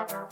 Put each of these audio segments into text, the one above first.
Welcome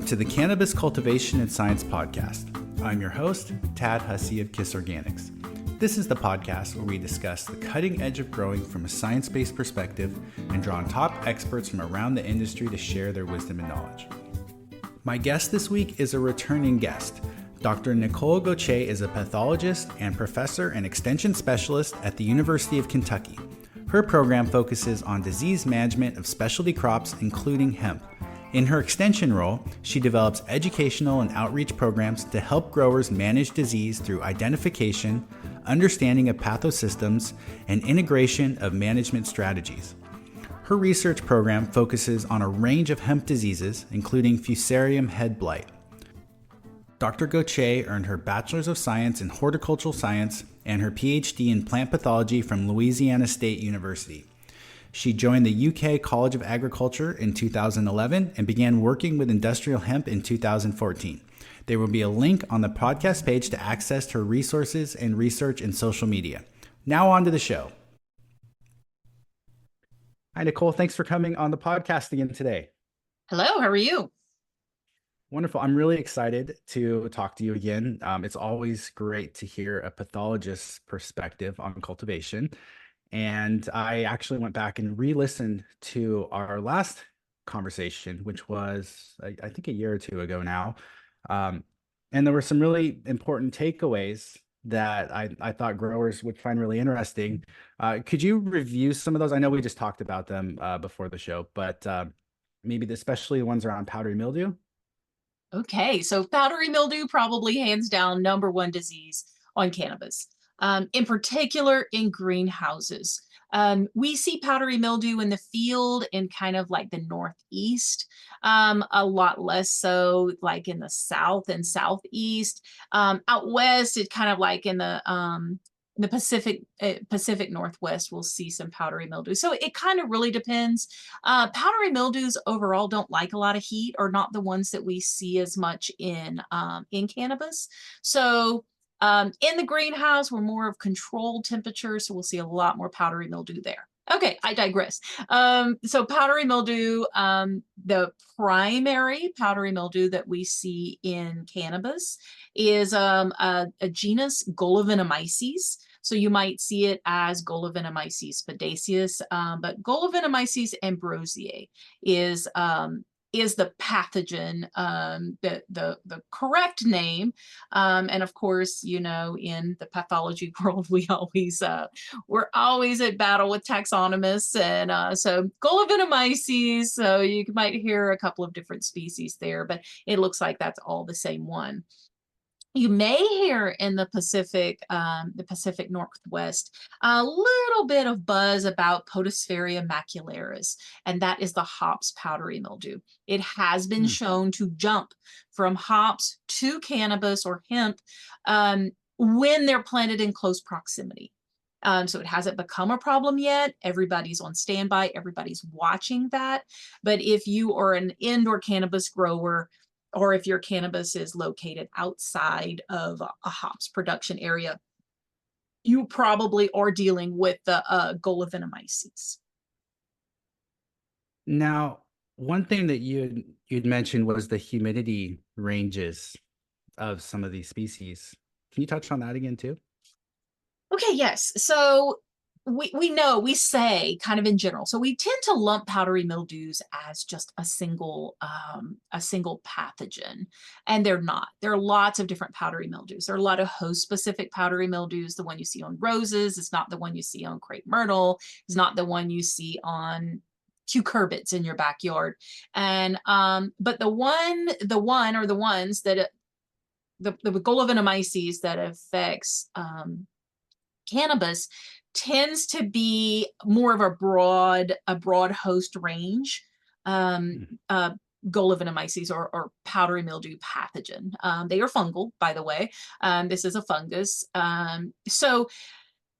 to the Cannabis Cultivation and Science Podcast. I'm your host, Tad Hussey of Kiss Organics. This is the podcast where we discuss the cutting edge of growing from a science-based perspective and draw on top experts from around the industry to share their wisdom and knowledge. My guest this week is a returning guest. Dr. Nicole Gauthier is a pathologist and professor and extension specialist at the University of Kentucky. Her program focuses on disease management of specialty crops, including hemp. In her extension role, she develops educational and outreach programs to help growers manage disease through identification, understanding of pathosystems, and integration of management strategies. Her research program focuses on a range of hemp diseases, including Fusarium head blight. Dr. Gauthier earned her Bachelor's of Science in Horticulture Science and her PhD in Plant Pathology from Louisiana State University. She joined the UK College of Agriculture in 2011 and began working with industrial hemp in 2014. There will be a link on the podcast page to access her resources and research in social media. Now on to the show. Hi, Nicole. Thanks for coming on the podcast again today. Hello, how are you? Wonderful. I'm really excited to talk to you again. It's always great to hear a pathologist's perspective on cultivation. And I actually went back and re-listened to our last conversation, which was, I think, a year or two ago now. And there were some really important takeaways that I thought growers would find really interesting. Could you review some of those? I know we just talked about them before the show, but maybe especially the ones around powdery mildew? Okay, so powdery mildew, probably hands down #1 disease on cannabis. In particular in greenhouses. We see powdery mildew in the field in kind of like the Northeast, a lot less so like in the South and Southeast. Out West, it's kind of like in the Pacific Northwest, we'll see some powdery mildew. So it kind of really depends. Powdery mildews overall don't like a lot of heat, or not the ones that we see as much in cannabis. So in the greenhouse, we're more of controlled temperature, so we'll see a lot more powdery mildew there. Okay, I digress. So powdery mildew, the primary powdery mildew that we see in cannabis is a genus Golovenomyces. So you might see it as Golovenomyces spadacus, but Golovenomyces ambrosiae is the pathogen, the correct name. And of course, you know, in the pathology world, we're always at battle with taxonomists. And so Golovenomyces, so you might hear a couple of different species there, but it looks like that's all the same one. You may hear in the Pacific Northwest, a little bit of buzz about Potospharia macularis, and that is the hops powdery mildew. It has been shown to jump from hops to cannabis or hemp when they're planted in close proximity. So it hasn't become a problem yet. Everybody's on standby. Everybody's watching that. But if you are an indoor cannabis grower, or if your cannabis is located outside of a hops production area, you probably are dealing with the Golovenomyces. Now, one thing that you'd mentioned was the humidity ranges of some of these species. Can you touch on that again too? Okay, yes. So we say kind of in general, so we tend to lump powdery mildews as just a single pathogen, and they're not. There are lots of different powdery mildews. There are a lot of host specific powdery mildews. The one you see on roses is not the one you see on crepe myrtle, is not the one you see on cucurbits in your backyard. And but the ones that the Golovenomyces that affects cannabis tends to be more of a broad host range. Golovenomyces or powdery mildew pathogen. They are fungal, by the way. This is a fungus. So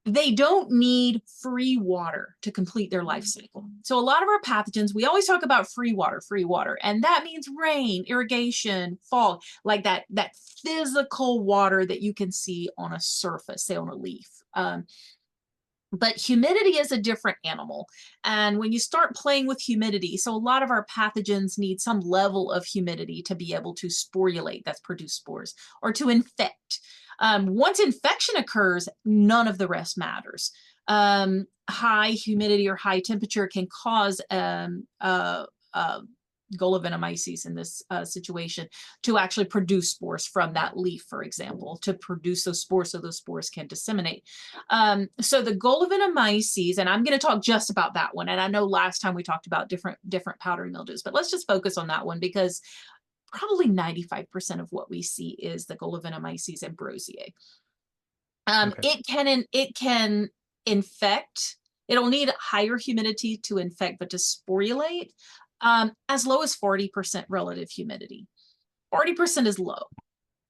they don't need free water to complete their life cycle. So a lot of our pathogens, we always talk about free water, and that means rain, irrigation, fog, like that physical water that you can see on a surface, say on a leaf. But humidity is a different animal. And when you start playing with humidity, so a lot of our pathogens need some level of humidity to be able to sporulate, that's produce spores, or to infect. Once infection occurs, none of the rest matters. High humidity or high temperature can cause Golovenomyces in this situation to actually produce spores from that leaf, for example, to produce those spores so those spores can disseminate. So the Golovenomyces, and I'm going to talk just about that one. And I know last time we talked about different powdery mildews, but let's just focus on that one because probably 95% of what we see is the Golovenomyces ambrosiae. Okay. It can infect. It'll need higher humidity to infect, but to sporulate, as low as 40% relative humidity. 40% is low,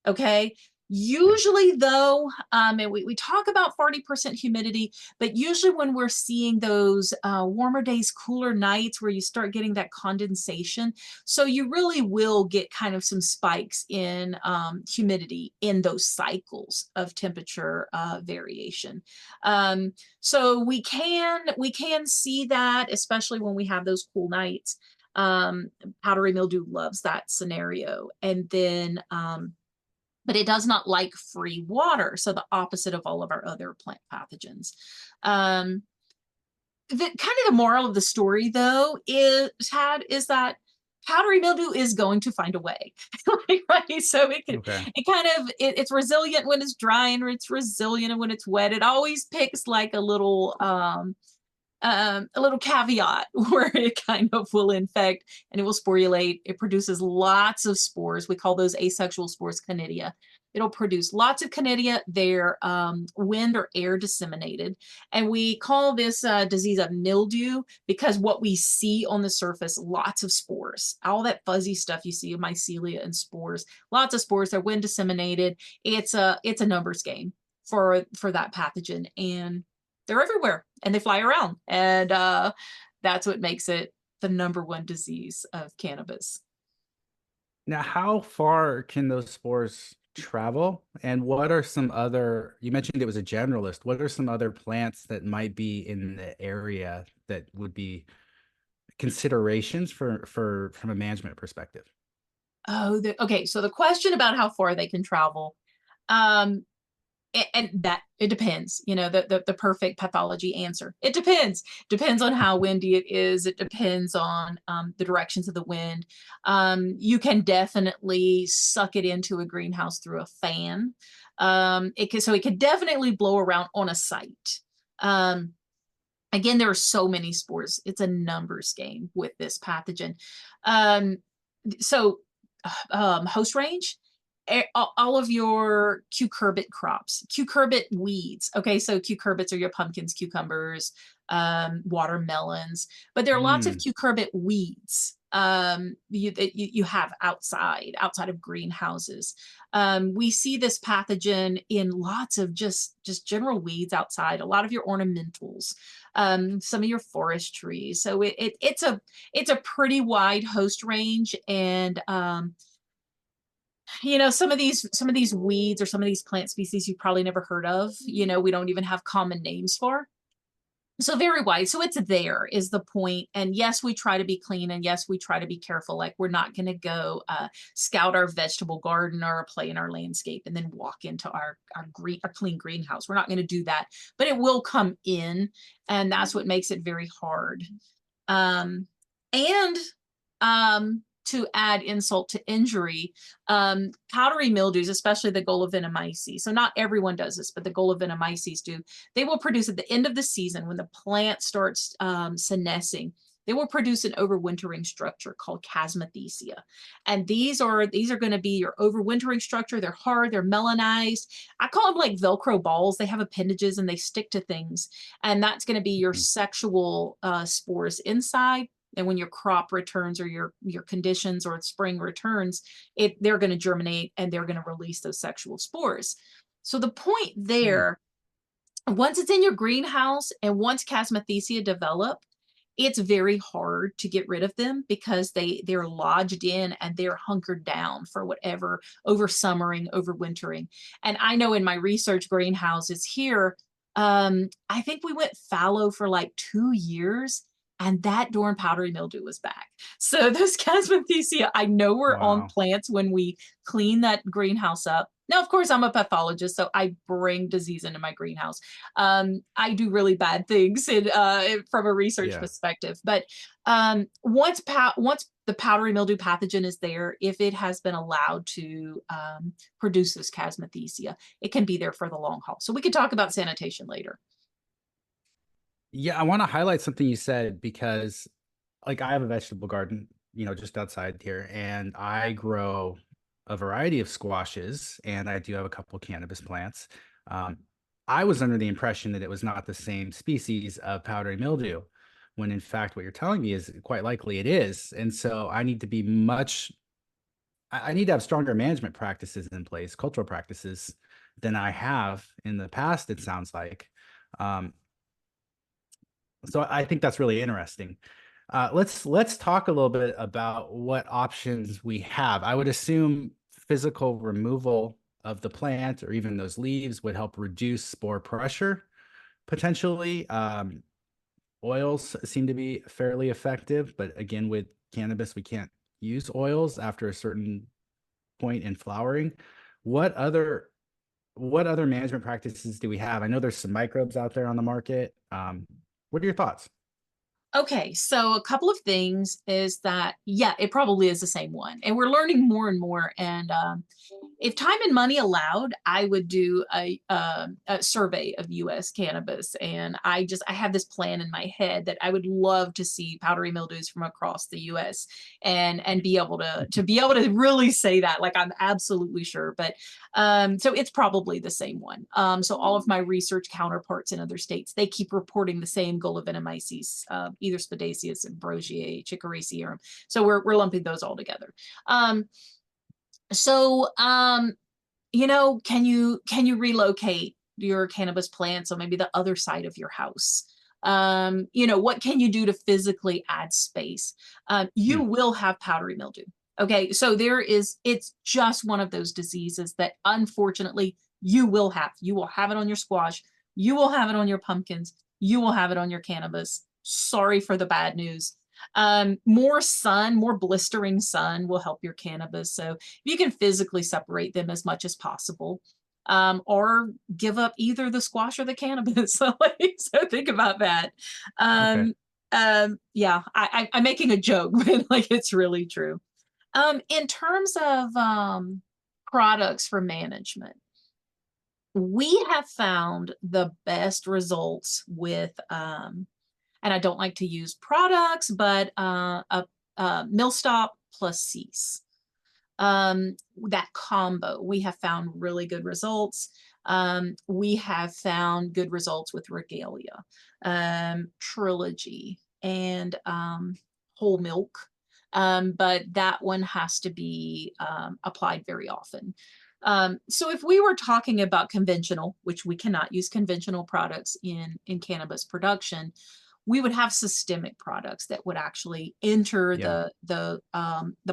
okay? Usually though, and we talk about 40% humidity, but usually when we're seeing those warmer days, cooler nights where you start getting that condensation, so you really will get kind of some spikes in humidity in those cycles of temperature variation. So we can see that, especially when we have those cool nights. Powdery mildew loves that scenario. And then but it does not like free water. So the opposite of all of our other plant pathogens. The kind of the moral of the story though is that powdery mildew is going to find a way, right? So it's resilient when it's dry and it's resilient when it's wet. It always picks like a little caveat where it kind of will infect and it will sporulate. It produces lots of spores. We call those asexual spores conidia. It'll produce lots of conidia. They're wind or air disseminated. And we call this disease a mildew because what we see on the surface, lots of spores, all that fuzzy stuff you see of mycelia and spores, lots of spores, they're wind disseminated. It's a numbers game for that pathogen. And they're everywhere and they fly around. And that's what makes it the #1 disease of cannabis. Now, how far can those spores travel? And what are some other, you mentioned it was a generalist, what are some other plants that might be in the area that would be considerations from a management perspective? Oh, okay. So the question about how far they can travel, and that it depends, the perfect pathology answer. It depends on how windy it is. It depends on the directions of the wind. You can definitely suck it into a greenhouse through a fan. It could definitely blow around on a site. Again, there are so many spores. It's a numbers game with this pathogen. Host range, all of your cucurbit crops, cucurbit weeds. Okay, so cucurbits are your pumpkins, cucumbers, watermelons, but there are lots of cucurbit weeds you have outside of greenhouses. We see this pathogen in lots of just general weeds outside, a lot of your ornamentals, some of your forest trees. So it's a pretty wide host range. And some of these weeds or some of these plant species you've probably never heard of, we don't even have common names for. So very wide. So it's there is the point. And yes, we try to be clean. And yes, we try to be careful. Like we're not going to go scout our vegetable garden or play in our landscape and then walk into our clean greenhouse. We're not going to do that, but it will come in. And that's what makes it very hard. To add insult to injury, powdery mildews, especially the Golovenomyces. So not everyone does this, but the Golovenomyces do. They will produce at the end of the season when the plant starts senescing. They will produce an overwintering structure called chasmathesia. And these are going to be your overwintering structure. They're hard, they're melanized. I call them like Velcro balls. They have appendages and they stick to things. And that's going to be your sexual spores inside. And when your crop returns or your conditions or spring returns, they're going to germinate and they're going to release those sexual spores. So the point there once it's in your greenhouse and once Chasmathecia develop, it's very hard to get rid of them because they're lodged in and they're hunkered down for whatever over summering, overwintering. And I know in my research greenhouses here, I think we went fallow for like 2 years and that darn powdery mildew was back. So those Chasmathecia, I know were on Wow. plants when we clean that greenhouse up. Now, of course, I'm a pathologist, so I bring disease into my greenhouse. I do really bad things from a research Yeah. perspective. But once the powdery mildew pathogen is there, if it has been allowed to produce this Chasmathecia, it can be there for the long haul. So we could talk about sanitation later. Yeah, I want to highlight something you said because like I have a vegetable garden, just outside here, and I grow a variety of squashes, and I do have a couple of cannabis plants. Um, I was under the impression that it was not the same species of powdery mildew, when in fact what you're telling me is quite likely it is. And so I need to be I need to have stronger management practices in place, cultural practices than I have in the past, it sounds like. Um, so I think that's really interesting. Let's talk a little bit about what options we have. I would assume physical removal of the plant or even those leaves would help reduce spore pressure potentially. Oils seem to be fairly effective, but again, with cannabis, we can't use oils after a certain point in flowering. What other what other management practices do we have? I know there's some microbes out there on the market. What are your thoughts? Okay, so a couple of things is that, yeah, it probably is the same one. And we're learning more and more. And if time and money allowed, I would do a survey of U.S. cannabis. And I have this plan in my head that I would love to see powdery mildews from across the U.S. and be able to really say that, like I'm absolutely sure. But so it's probably the same one. So all of my research counterparts in other states, they keep reporting the same Golovenomyces, either Spadaceus, Ambrosiae, Chicoriciarum. So we're lumping those all together. Um, so can you relocate your cannabis plants on maybe the other side of your house? What can you do to physically add space? You Hmm. will have powdery mildew. Okay, so it's just one of those diseases that unfortunately you will have. You will have it on your squash. You will have it on your pumpkins. You will have it on your cannabis. Sorry for the bad news. More sun, more blistering sun will help your cannabis. So you can physically separate them as much as possible, or give up either the squash or the cannabis. So think about that. Okay. Yeah, I'm making a joke, but like it's really true. In terms of products for management, we have found the best results with and I don't like to use products, but a millstop plus cease. That combo, we have found really good results. We have found good results with regalia, trilogy, and whole milk. But that one has to be applied very often. So if we were talking about conventional, which we cannot use conventional products in cannabis production, we would have systemic products that would actually enter Yeah. the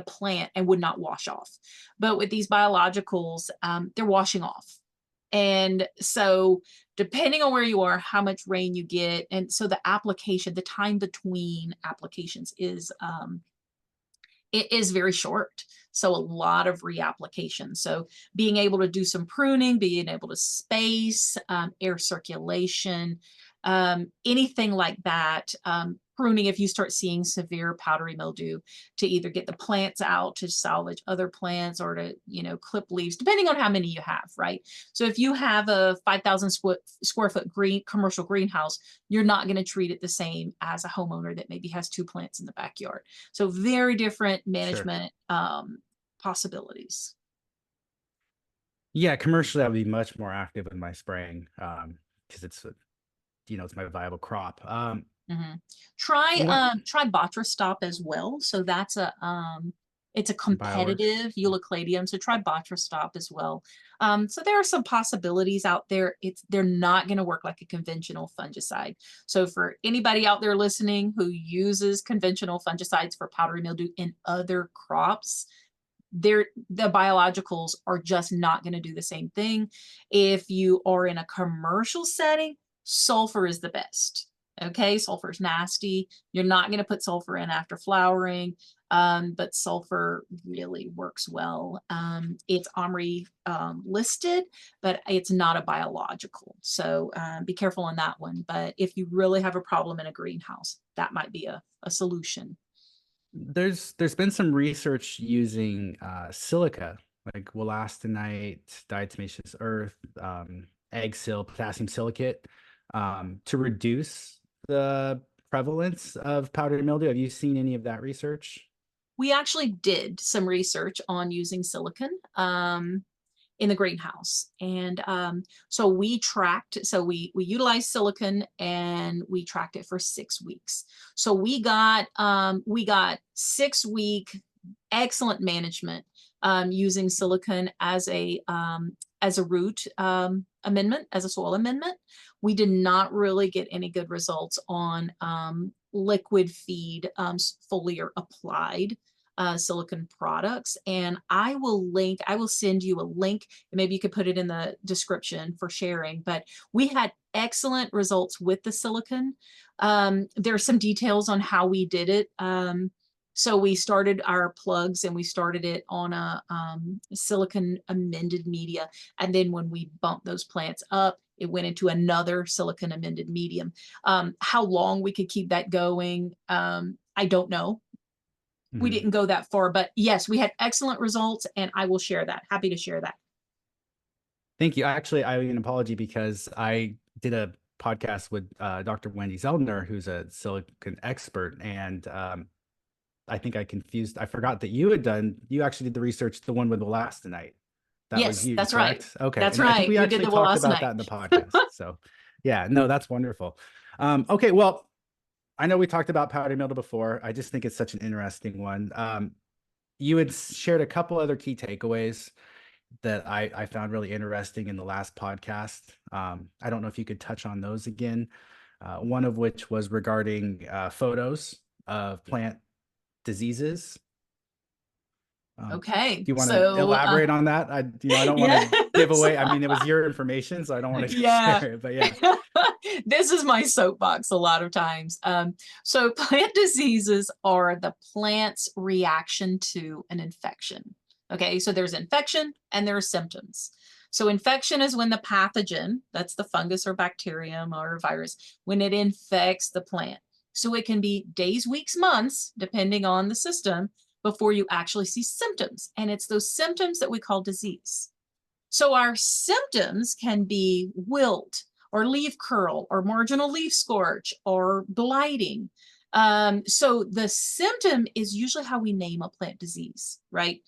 plant and would not wash off. But with these biologicals, they're washing off. And so depending on where you are, how much rain you get, and so the application, the time between applications it is very short. So a lot of reapplication. So being able to do some pruning, being able to space, air circulation, anything like that. Pruning if you start seeing severe powdery mildew, to either get the plants out to salvage other plants or to, clip leaves, depending on how many you have, right? So if you have a 5,000 square foot commercial greenhouse, you're not going to treat it the same as a homeowner that maybe has two plants in the backyard. So very different Sure. management possibilities. Yeah, commercially, I would be much more active in my spraying because it's my viable crop. Mhm. Try What? try Botrytis stop as well. So that's It's a BioWorks. competitive Euclidium, so try Botrytis as well. So there are some possibilities out there. They're not going to work like a conventional fungicide. So for anybody out there listening who uses conventional fungicides for powdery mildew in other crops, the biologicals are just not going to do the same thing. If you are in a commercial setting, sulfur is the best. Okay, sulfur is nasty. You're not going to put sulfur in after flowering, but sulfur really works well. It's OMRI listed, but it's not a biological. So be careful on that one. But if you really have a problem in a greenhouse, that might be a solution. There's been some research using silica, like wollastonite, diatomaceous earth, egg sil, potassium silicate, to reduce the prevalence of powdery mildew. Have you seen any of that research? We actually did some research on using silicon in the greenhouse. And so we utilized silicon and we tracked it for 6 weeks. So we got 6 week excellent management using silicon as a root amendment, as a soil amendment. We did not really get any good results on liquid feed foliar applied silicon products. And I will send you a link, and maybe you could put it in the description for sharing, but we had excellent results with the silicon. There are some details on how we did it. So we started our plugs and we started it on a silicon amended media. And then when we bumped those plants up, it went into another silicon amended medium. How long we could keep that going, I don't know. We didn't go that far, but yes, we had excellent results, and I will share that. Happy to share that. Thank you. Actually, I owe you an apology because I did a podcast with Dr. Wendy Zeldner, who's a silicon expert, and I think I forgot that you actually did the research, the one with wollastonite. That Yes, was you, that's correct? right. Okay. That's And I think right. we We actually did the talked about wollastonite. that in the podcast. So yeah, no, that's wonderful. Okay, well, I know we talked about powdery mildew before. I just think it's such an interesting one. You had shared a couple other key takeaways that I found really interesting in the last podcast. I don't know if you could touch on those again. One of which was regarding photos of plant diseases. Okay. Do you want to So elaborate on that? I don't want to give away. I mean, it was your information, so I don't want to yeah. share it, but yeah. This is my soapbox a lot of times. So plant diseases are the plant's reaction to an infection. Okay, so there's infection and there are symptoms. So infection is when the pathogen, that's the fungus or bacterium or virus, when it infects the plant. So it can be days, weeks, months, depending on the system, before you actually see symptoms. And it's those symptoms that we call disease. So our symptoms can be wilt or leaf curl or marginal leaf scorch or blighting. So the symptom is usually how we name a plant disease, right?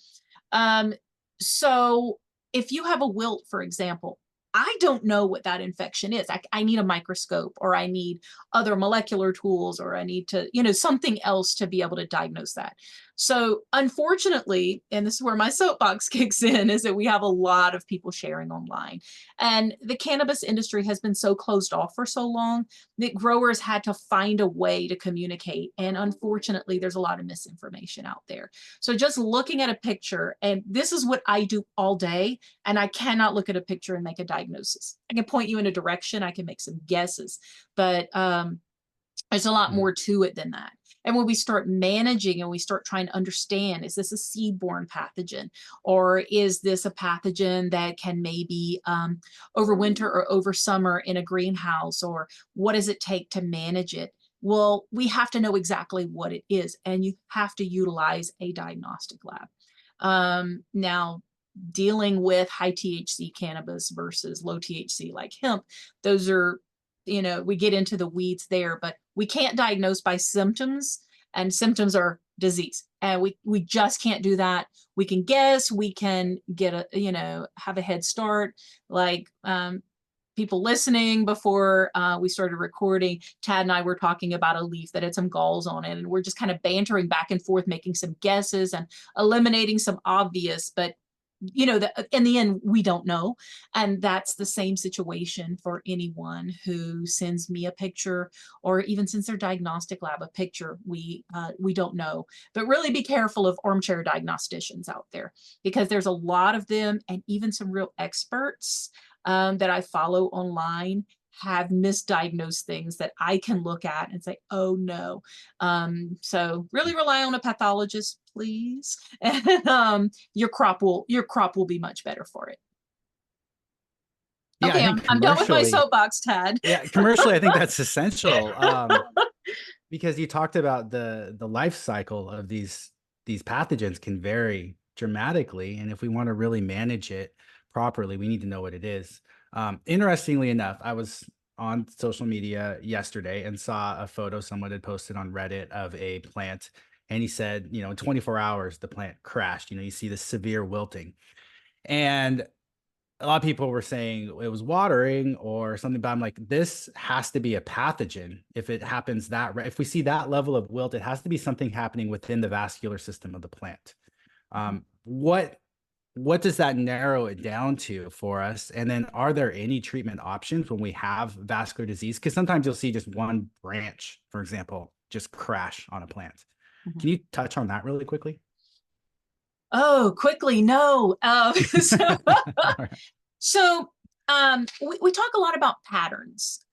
So if you have a wilt, for example, I don't know what that infection is. I need a microscope, or I need other molecular tools, or I need to, something else to be able to diagnose that. So unfortunately, and this is where my soapbox kicks in, is that we have a lot of people sharing online. And the cannabis industry has been so closed off for so long that growers had to find a way to communicate. And unfortunately, there's a lot of misinformation out there. So just looking at a picture, and this is what I do all day, and I cannot look at a picture and make a diagnosis. I can point you in a direction, I can make some guesses, but there's a lot more to it than that. And when we start managing and we start trying to understand, is this a seed-borne pathogen? Or is this a pathogen that can maybe overwinter or over summer in a greenhouse? Or what does it take to manage it? Well, we have to know exactly what it is, and you have to utilize a diagnostic lab. Now, dealing with high THC cannabis versus low THC like hemp, those are, we get into the weeds there, but we can't diagnose by symptoms, and symptoms are disease. And we just can't do that. We can guess, we can get have a head start. Like people listening, before we started recording, Tad and I were talking about a leaf that had some galls on it, and we're just kind of bantering back and forth, making some guesses and eliminating some obvious, but in the end, we don't know. And that's the same situation for anyone who sends me a picture, or even sends their diagnostic lab a picture. We don't know. But really be careful of armchair diagnosticians out there, because there's a lot of them, and even some real experts that I follow online have misdiagnosed things that I can look at and say, oh no. So really rely on a pathologist, please. And your crop will be much better for it. Yeah, Okay, I think I'm done with my commercially, soapbox, Tad. yeah, commercially, I think that's essential. Because you talked about the life cycle of these pathogens can vary dramatically, and if we want to really manage it properly, we need to know what it is. Interestingly enough, I was on social media yesterday and saw a photo someone had posted on Reddit of a plant, and he said, in 24 hours the plant crashed. You see the severe wilting, and a lot of people were saying it was watering or something, but I'm like, this has to be a pathogen. If it happens if we see that level of wilt, it has to be something happening within the vascular system of the plant. What does that narrow it down to for us? And then are there any treatment options when we have vascular disease? Because sometimes you'll see just one branch, for example, just crash on a plant. Mhm. Can you touch on that really quickly? Oh, quickly, no. So we talk a lot about patterns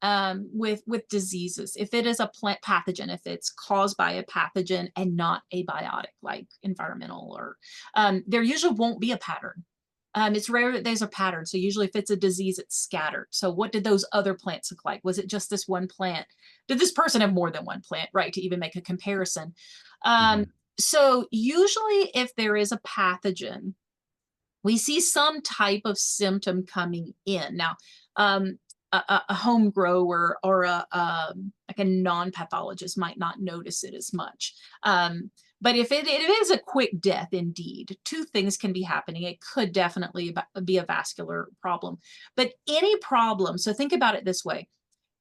with diseases. If it is a plant pathogen, if it's caused by a pathogen and not a biotic like environmental, or there usually won't be a pattern. It's rare that there's a pattern. So usually if it's a disease, it's scattered. So what did those other plants look like? Was it just this one plant? Did this person have more than one plant, right, to even make a comparison? So usually if there is a pathogen, we see some type of symptom coming in. Now, a home grower or like a non-pathologist might not notice it as much. But if it is a quick death, indeed, two things can be happening. It could definitely be a vascular problem, but any problem. So think about it this way.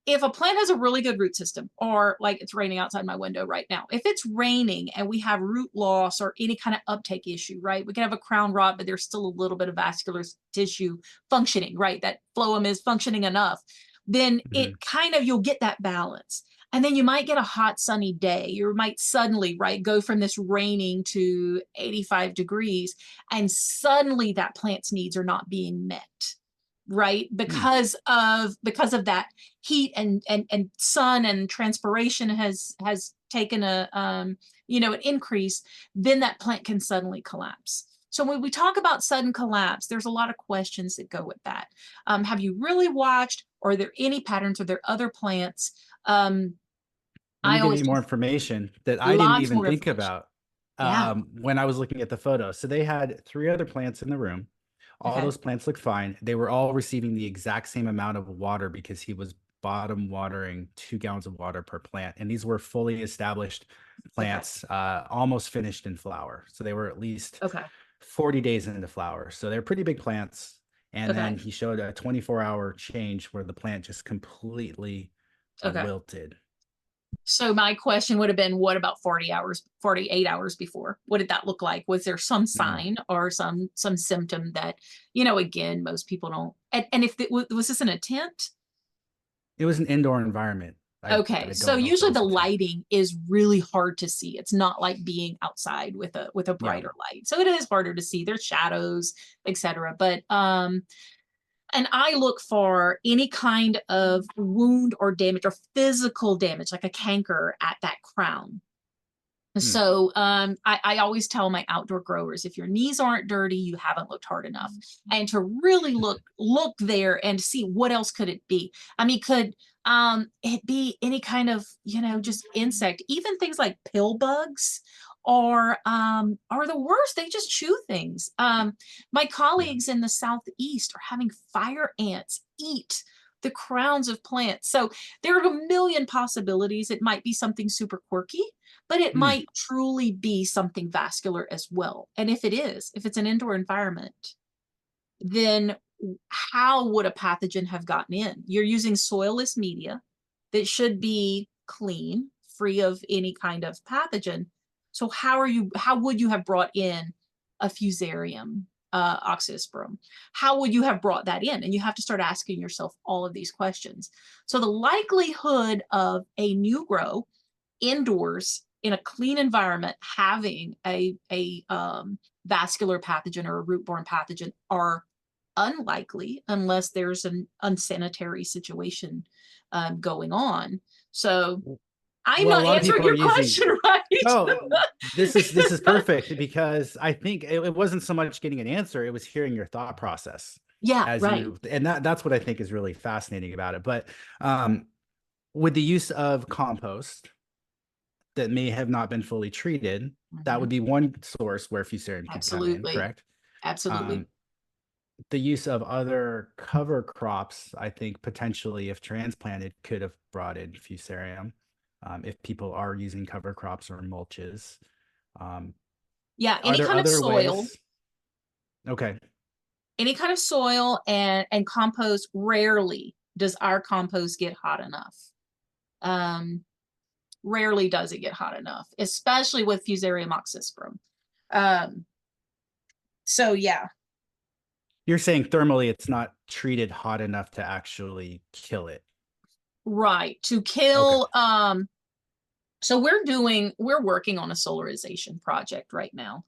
If a plant has a really good root system, or like it's raining outside my window right now, if it's raining and we have root loss or any kind of uptake issue, right? We can have a crown rot, but there's still a little bit of vascular tissue functioning, right? That phloem is functioning enough. Then it kind of, you'll get that balance. And then you might get a hot, sunny day. You might suddenly, right, go from this raining to 85 degrees, and suddenly that plant's needs are not being met, right? Because of that heat and sun and transpiration has taken an increase. Then that plant can suddenly collapse. So when we talk about sudden collapse, there's a lot of questions that go with that. Have you really watched? Are there any patterns? Are there other plants? Let me give you more information that I didn't even think about when I was looking at the photo. So they had 3 other plants in the room. All those plants look fine. They were all receiving the exact same amount of water, because he was bottom watering 2 gallons of water per plant. And these were fully established plants, almost finished in flower. So they were at least 40 days into flower. So they're pretty big plants. And then he showed a 24-hour change where the plant just completely wilted. So my question would have been, what about 48 hours before? What did that look like? Was there some sign or some symptom that, again, most people don't. And if was this in a tent? It was an indoor environment. Okay, so usually the lighting is really hard to see. It's not like being outside with a brighter light. So it is harder to see. There's shadows, etc. But and I look for any kind of wound or damage or physical damage, like a canker at that crown. So I always tell my outdoor growers, if your knees aren't dirty, you haven't looked hard enough. And to really look there and see what else could it be. I mean, could it be any kind of, just insect, even things like pill bugs are the worst. They just chew things. My colleagues in the Southeast are having fire ants eat the crowns of plants. So there are a million possibilities. It might be something super quirky, but it might truly be something vascular as well. And if it's an indoor environment, then how would a pathogen have gotten in? You're using soilless media that should be clean, free of any kind of pathogen. So how would you have brought in a Fusarium oxysporum? How would you have brought that in? And you have to start asking yourself all of these questions. So the likelihood of a new grow indoors in a clean environment having a vascular pathogen or a root-borne pathogen are unlikely unless there's an unsanitary situation going on. So I'm Well, a not lot of answering people are your using. question right. Oh, this is perfect because I think it wasn't so much getting an answer; it was hearing your thought process Yeah, as right. you, and that's what I think is really fascinating about it. But with the use of compost that may have not been fully treated, that would Mhm. be one source where Fusarium could come in, Absolutely. correct? Absolutely. Um, the use of other cover crops, I think potentially if transplanted, could have brought in Fusarium. If people are using cover crops or mulches. Um, Yeah, are any there kind of other soil, ways? Okay. any kind of soil and compost, rarely does our compost get hot enough. Um, Rarely does it get hot enough, especially with Fusarium oxysporum. Um, so yeah, You're saying thermally it's not treated hot enough to actually kill it. right. To Okay. kill, so we're working on a solarization project right now,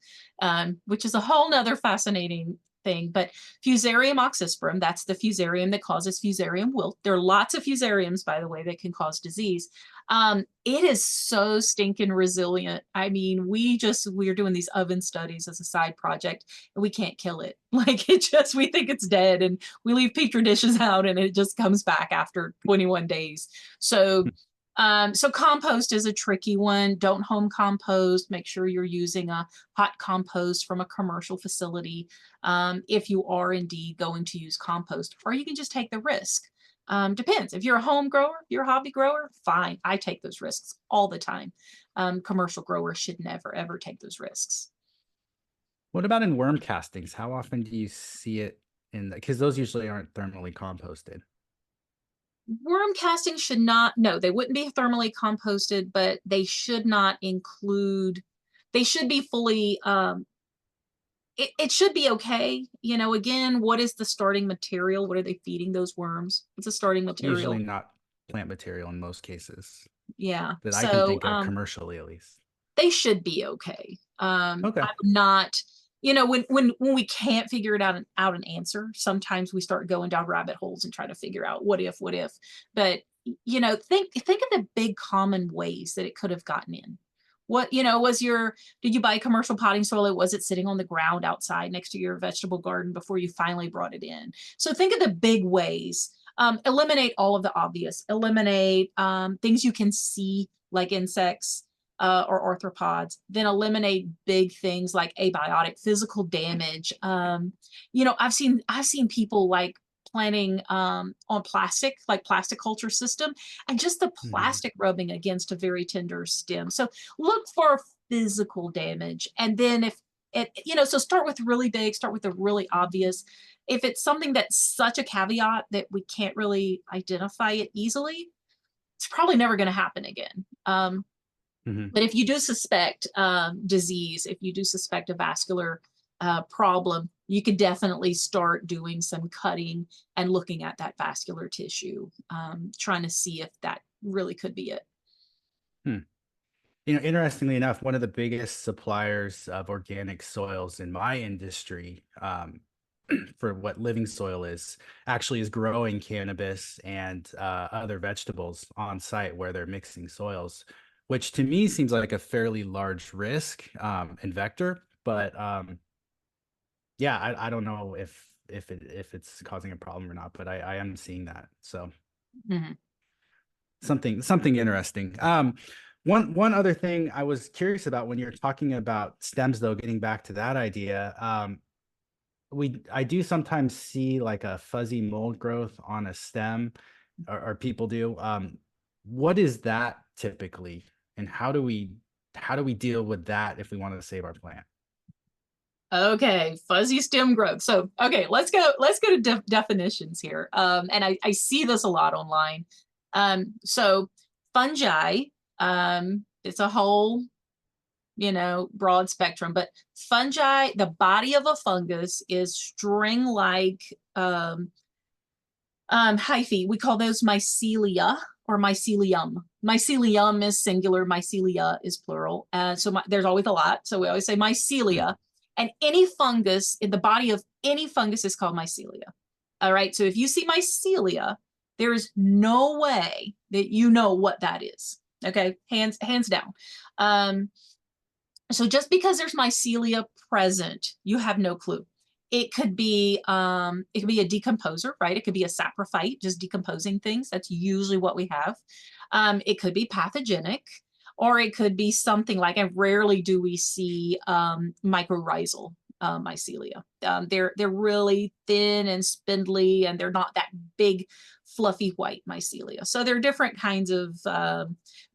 which is a whole nother fascinating thing. But Fusarium oxysporum, that's the Fusarium that causes Fusarium wilt. There are lots of Fusariums, by the way, that can cause disease. It is so stinking resilient. I mean, we're doing these oven studies as a side project, and we can't kill it. Like we think it's dead, and we leave petri dishes out, and it just comes back after 21 days. So so compost is a tricky one. Don't home compost. Make sure you're using a hot compost from a commercial facility if you are indeed going to use compost, or you can just take the risk. Depends. If you're a home grower, you're a hobby grower, fine. I take those risks all the time. Commercial growers should never, ever take those risks. What about in worm castings? How often do you see it in the, because those usually aren't thermally composted. Worm castings should not, no, they wouldn't be thermally composted, but they should not include, they should be fully it should be okay. You know, again, what is the starting material? What are they feeding those worms? It's a starting Usually material. not plant material in most cases Yeah. that I can So think of commercially at least. they should be okay. Okay. I'm not, you know, when we can't figure it out an answer, sometimes we start going down rabbit holes and try to figure out what if. But you know, think of the big common ways that it could have gotten in. What, you know, did you buy commercial potting soil? Or was it sitting on the ground outside next to your vegetable garden before you finally brought it in? So think of the big ways. Eliminate all of the obvious. Eliminate things you can see like insects or arthropods, then eliminate big things like abiotic physical damage. You know, I've seen people like planting on plastic, like plastic culture system, and just the Mhm. plastic rubbing against a very tender stem. So look for physical damage, and then if it, you know, so start with really big, start with the really obvious. If it's something that's such a caveat that we can't really identify it easily, it's probably never going to happen again. Mhm. But if you do suspect disease, if you do suspect a vascular problem, you could definitely start doing some cutting and looking at that vascular tissue, trying to see if that really could be it. Hmm. You know, interestingly enough, one of the biggest suppliers of organic soils in my industry, for what living soil is, actually is growing cannabis and other vegetables on site where they're mixing soils, which to me seems like a fairly large risk and vector. But yeah, I don't know if it's causing a problem or not, but I am seeing that. So Mhm. something interesting. One other thing I was curious about when you're talking about stems, though, getting back to that idea, I do sometimes see like a fuzzy mold growth on a stem, or people do. What is that typically, and how do we deal with that if we want to save our plant? Okay, fuzzy stem growth. So, okay, let's go to definitions here. And I see this a lot online. So fungi, it's a whole, broad spectrum, but fungi, the body of a fungus is string-like hyphae. We call those mycelia or mycelium. Mycelium is singular, mycelia is plural. So there's always a lot. So we always say mycelia. And any fungus in the body of any fungus is called mycelia. All right. So if you see mycelia, there is no way that you know what that is. Okay. Hands down. So just because there's mycelia present, you have no clue. It could be a decomposer, right? It could be a saprophyte, just decomposing things. That's usually what we have. It could be pathogenic, or it could be something like, and rarely do we see mycorrhizal mycelia. They're really thin and spindly, and they're not that big, fluffy white mycelia. So there are different kinds of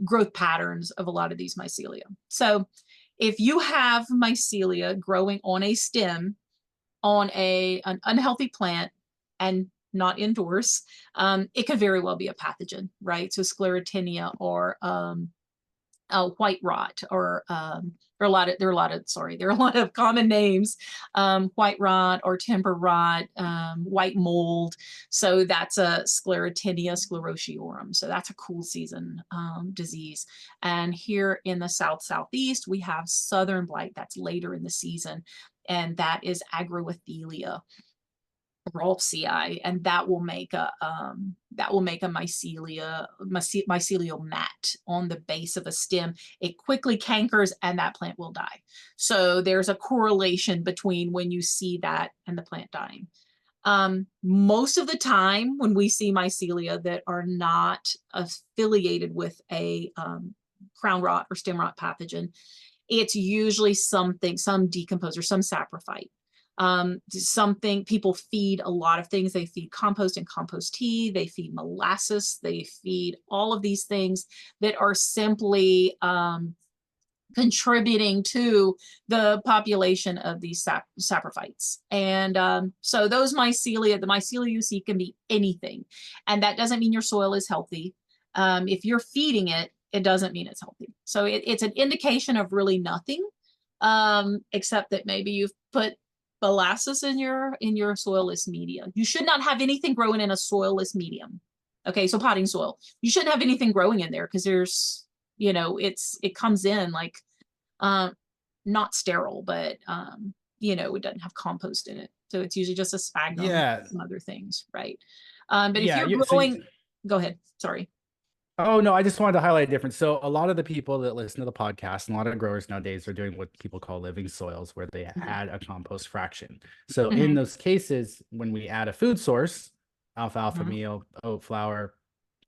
growth patterns of a lot of these mycelia. So if you have mycelia growing on a stem on an unhealthy plant and not indoors, it could very well be a pathogen, right? So sclerotinia or white rot, or there are a lot of common names, white rot or timber rot, white mold. So that's a sclerotinia sclerotiorum. So that's a cool season disease. And here in the southeast, we have southern blight. That's later in the season, and that is agroethelia ralphsii, and that will make a mycelial mat on the base of a stem. It quickly cankers and that plant will die. So there's a correlation between when you see that and the plant dying. Most of the time when we see mycelia that are not affiliated with a crown rot or stem rot pathogen, it's usually some decomposer, some saprophyte. Something people feed a lot of things. They feed compost and compost tea. They feed molasses. They feed all of these things that are simply contributing to the population of these saprophytes. And so those mycelia, the mycelia you see can be anything. And that doesn't mean your soil is healthy. If you're feeding it, it doesn't mean it's healthy. So it's an indication of really nothing, except that maybe you've put molasses in your soilless media. You should not have anything growing in a soilless medium. Okay, so potting soil. You shouldn't have anything growing in there because there's, it comes in like not sterile, but it doesn't have compost in it. So it's usually just a sphagnum and some other things, right? But if you're growing, go ahead. Sorry. Oh, no, I just wanted to highlight a difference. So a lot of the people that listen to the podcast and a lot of growers nowadays are doing what people call living soils, where they add a compost fraction. So in those cases, when we add a food source, alfalfa meal, oat flour,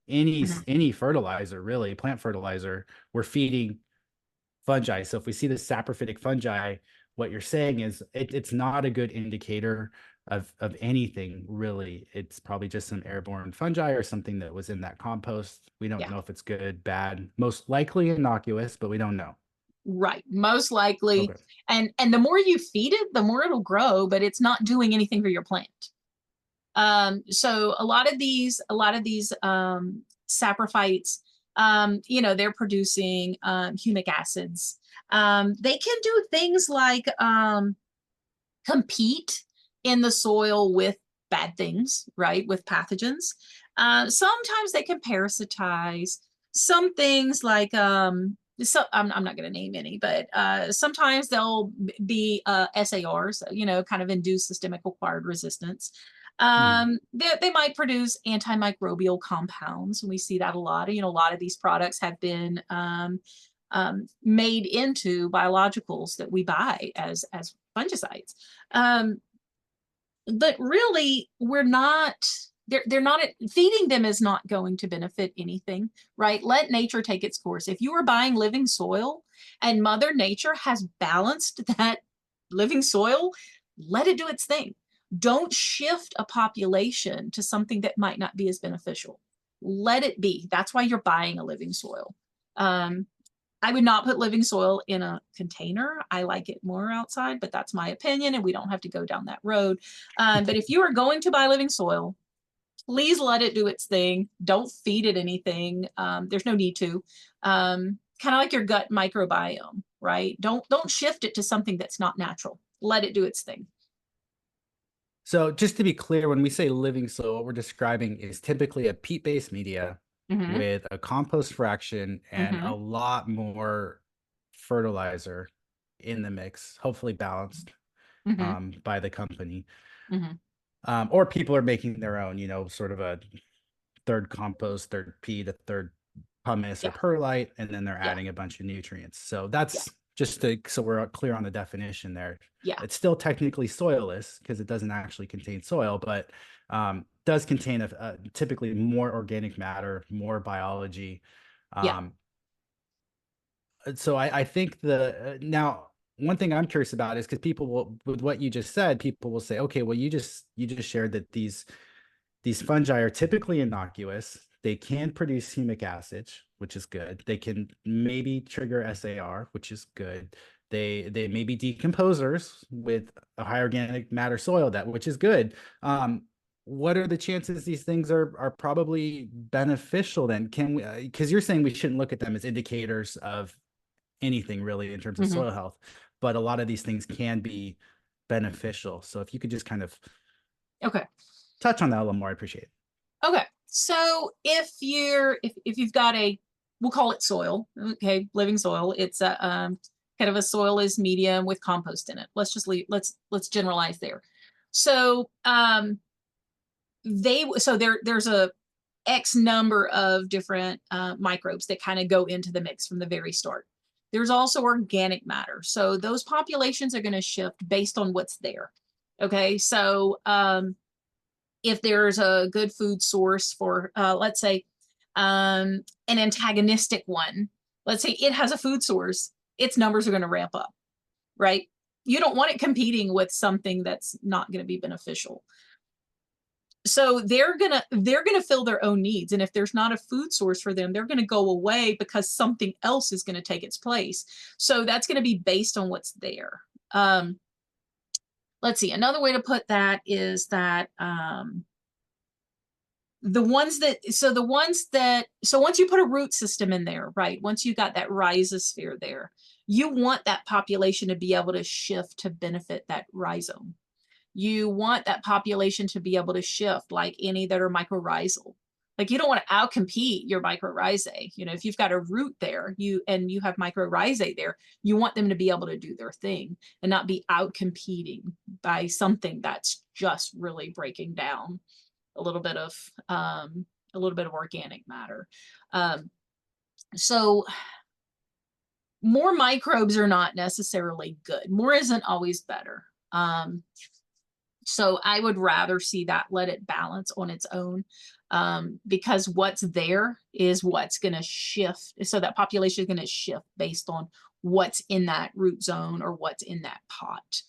any fertilizer, really, plant fertilizer, we're feeding fungi. So if we see the saprophytic fungi, what you're saying is it's not a good indicator of anything, really. It's probably just some airborne fungi or something that was in that compost. We don't know if it's good, bad, most likely innocuous, but we don't know. Right, most likely. Okay. And the more you feed it, the more it'll grow, but it's not doing anything for your plant. So a lot of these saprophytes, they're producing humic acids. They can do things like compete in the soil with bad things, right? With pathogens. Sometimes they can parasitize. Some things like, I'm not going to name any, but sometimes they'll be SARs, kind of induce systemic acquired resistance. They might produce antimicrobial compounds. We see that a lot. A lot of these products have been made into biologicals that we buy as fungicides. But really, they're not, feeding them is not going to benefit anything, right? Let nature take its course. If you are buying living soil and Mother Nature has balanced that living soil, let it do its thing. Don't shift a population to something that might not be as beneficial. Let it be. That's why you're buying a living soil. I would not put living soil in a container. I like it more outside, but that's my opinion, and we don't have to go down that road. But if you are going to buy living soil, please let it do its thing. Don't feed it anything. There's no need to. Kind of like your gut microbiome, right? Don't shift it to something that's not natural. Let it do its thing. So just to be clear, when we say living soil, what we're describing is typically a peat-based media Mm-hmm. with a compost fraction and Mm-hmm. a lot more fertilizer in the mix, hopefully balanced Mm-hmm. by the company. Mm-hmm. Or people are making their own, sort of a third compost, third peat, a third pumice or Yeah. perlite, and then they're Yeah. adding a bunch of nutrients. So Yeah. that's so we're clear on the definition there. Yeah. It's still technically soilless because it doesn't actually contain soil, but does contain a typically more organic matter, more biology. Yeah. Um, so I think now one thing I'm curious about is because people will, with what you just said, people will say, okay, well, you just shared that these fungi are typically innocuous. They can produce humic acid, which is good. They can maybe trigger SAR, which is good. They may be decomposers with a high organic matter soil, which is good. What are the chances these things are probably beneficial then? Can we, because you're saying we shouldn't look at them as indicators of anything really in terms of Mm-hmm. soil health, but a lot of these things can be beneficial. So if you could just kind of Okay. touch on that a little more, I appreciate it. Okay. So if you've got we'll call it soil, okay, living soil. It's a kind of a soilless medium with compost in it. Let's generalize there. So there's a X number of different microbes that kind of go into the mix from the very start. There's also organic matter. So those populations are going to shift based on what's there. Okay. So if there's a good food source for, let's say, an antagonistic one, let's say it has a food source, its numbers are going to ramp up, right? You don't want it competing with something that's not going to be beneficial. So they're gonna fill their own needs, and if there's not a food source for them, they're gonna go away because something else is gonna take its place. So that's gonna be based on what's there. Let's see. Another way to put that is that so once you put a root system in there, right? Once you got that rhizosphere there, you want that population to be able to shift to benefit that rhizome. You want that population to be able to shift like any that are mycorrhizal. Like you don't want to outcompete your mycorrhizae. If you've got a root there, you have mycorrhizae there, you want them to be able to do their thing and not be outcompeting by something that's just really breaking down a little bit of organic matter. So more microbes are not necessarily good. More isn't always better. So I would rather see that, let it balance on its own, because what's there is what's going to shift. So that population is going to shift based on what's in that root zone or what's in that pot.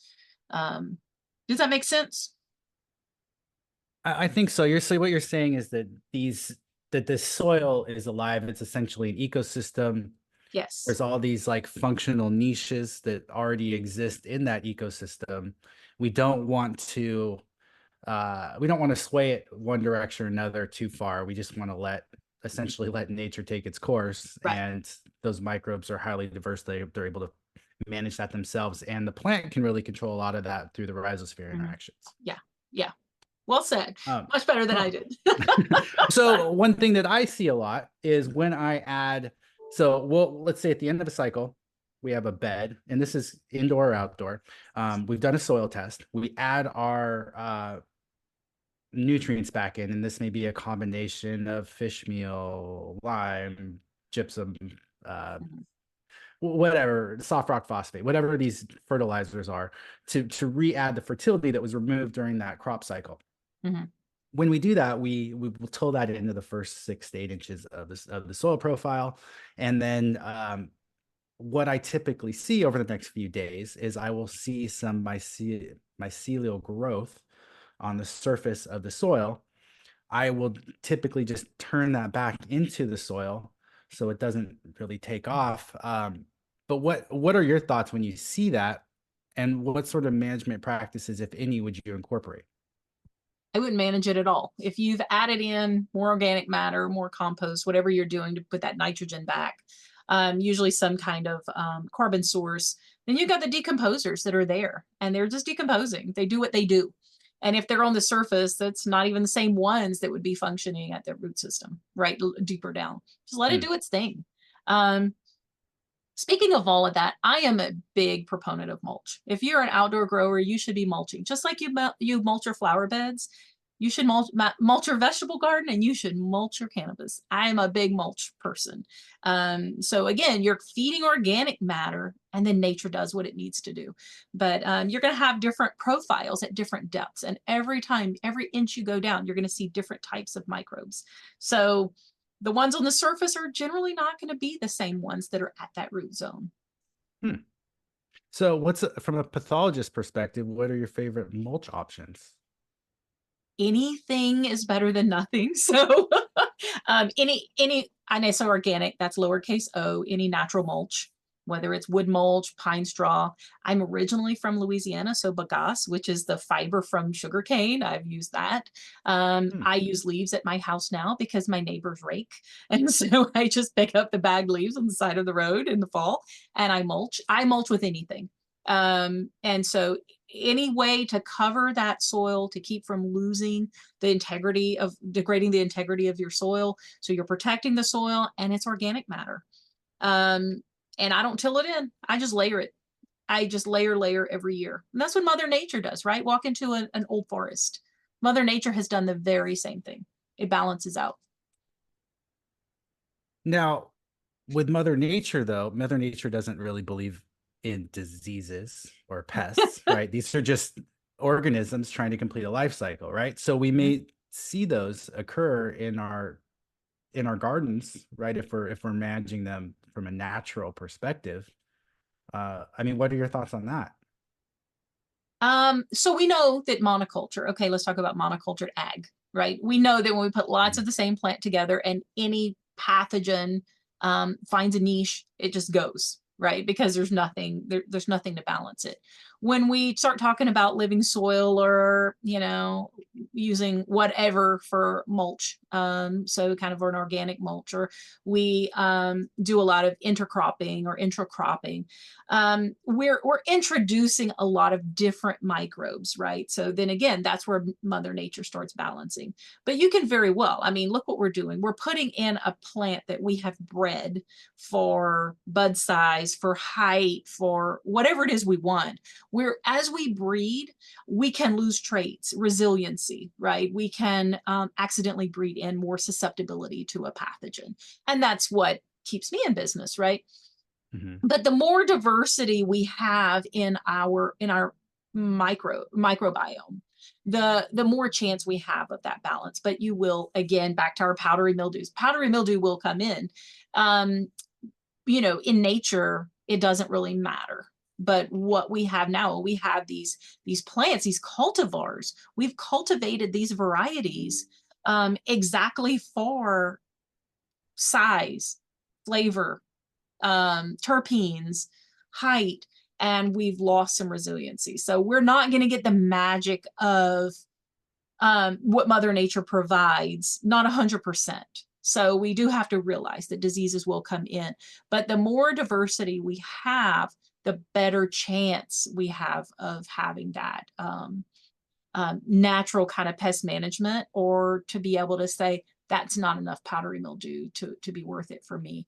Does that make sense? I think so. What you're saying is that this soil is alive. It's essentially an ecosystem. Yes. There's all these like functional niches that already exist in that ecosystem. We don't want to sway it one direction or another too far. We just want to essentially let nature take its course. Right. And those microbes are highly diverse. They're able to manage that themselves. And the plant can really control a lot of that through the rhizosphere interactions. Yeah. Yeah. Well said. Much better than I did. So one thing that I see a lot is when I add, let's say at the end of a cycle, we have a bed, and this is indoor or outdoor. We've done a soil test. We add our nutrients back in, and this may be a combination of fish meal, lime, gypsum, whatever, soft rock phosphate, whatever these fertilizers are, to re-add the fertility that was removed during that crop cycle. Mm-hmm. When we do that, we will till that into the first 6 to 8 inches of the soil profile, and then what I typically see over the next few days is I will see some mycelial growth on the surface of the soil. I will typically just turn that back into the soil so it doesn't really take off. But what are your thoughts when you see that, and what sort of management practices, if any, would you incorporate? I wouldn't manage it at all. If you've added in more organic matter, more compost, whatever you're doing to put that nitrogen back, usually some kind of carbon source, then you've got the decomposers that are there and they're just decomposing. They do what they do. And if they're on the surface, that's not even the same ones that would be functioning at the root system, right? Deeper down. Just let it do its thing. Speaking of all of that, I am a big proponent of mulch. If you're an outdoor grower, you should be mulching. Just like you mulch your flower beds, you should mulch your vegetable garden, and you should mulch your cannabis. I am a big mulch person. So again, you're feeding organic matter, and then nature does what it needs to do. But you're going to have different profiles at different depths. And every time, every inch you go down, you're going to see different types of microbes. So the ones on the surface are generally not going to be the same ones that are at that root zone. So from a pathologist perspective, what are your favorite mulch options? Anything is better than nothing. So I know, so organic, that's lowercase o, any natural mulch, whether it's wood mulch, pine straw. I'm originally from Louisiana, so bagasse, which is the fiber from sugarcane. I've used that. I use leaves at my house now because my neighbors rake. And so I just pick up the bagged leaves on the side of the road in the fall and I mulch. I mulch with anything. And so any way to cover that soil to keep from losing the integrity of degrading the integrity of your soil. So you're protecting the soil and it's organic matter. And I don't till it in. I just layer it. I just layer every year. And that's what Mother Nature does, right? Walk into an old forest. Mother Nature has done the very same thing. It balances out. Now, with Mother Nature, though, Mother Nature doesn't really believe in diseases or pests, right? These are just organisms trying to complete a life cycle, right? So we may see those occur in our gardens, right? If we're managing them from a natural perspective. I mean, what are your thoughts on that? So we know that monoculture, okay, let's talk about monocultured ag, right? We know that when we put lots of the same plant together and any pathogen finds a niche, it just goes, right? Because there's nothing to balance it. When we start talking about living soil or, using whatever for mulch, so kind of an organic mulch, or we do a lot of intercropping or intracropping, we're introducing a lot of different microbes, right? So then again, that's where Mother Nature starts balancing. But you can very well, I mean, look what we're doing. We're putting in a plant that we have bred for bud size, for height, for whatever it is we want. As we breed, we can lose traits, resiliency, right? We can accidentally breed in more susceptibility to a pathogen. And that's what keeps me in business, right? But the more diversity we have in our microbiome, the more chance we have of that balance. But you will, again, back to our powdery mildews. Powdery mildew will come in. In nature, it doesn't really matter. But what we have now, we have these plants, these cultivars. We've cultivated these varieties exactly for size, flavor, terpenes, height, and we've lost some resiliency. So we're not going to get the magic of what Mother Nature provides, not 100%. So we do have to realize that diseases will come in. But the more diversity we have, the better chance we have of having that natural kind of pest management, or to be able to say, that's not enough powdery mildew to be worth it for me.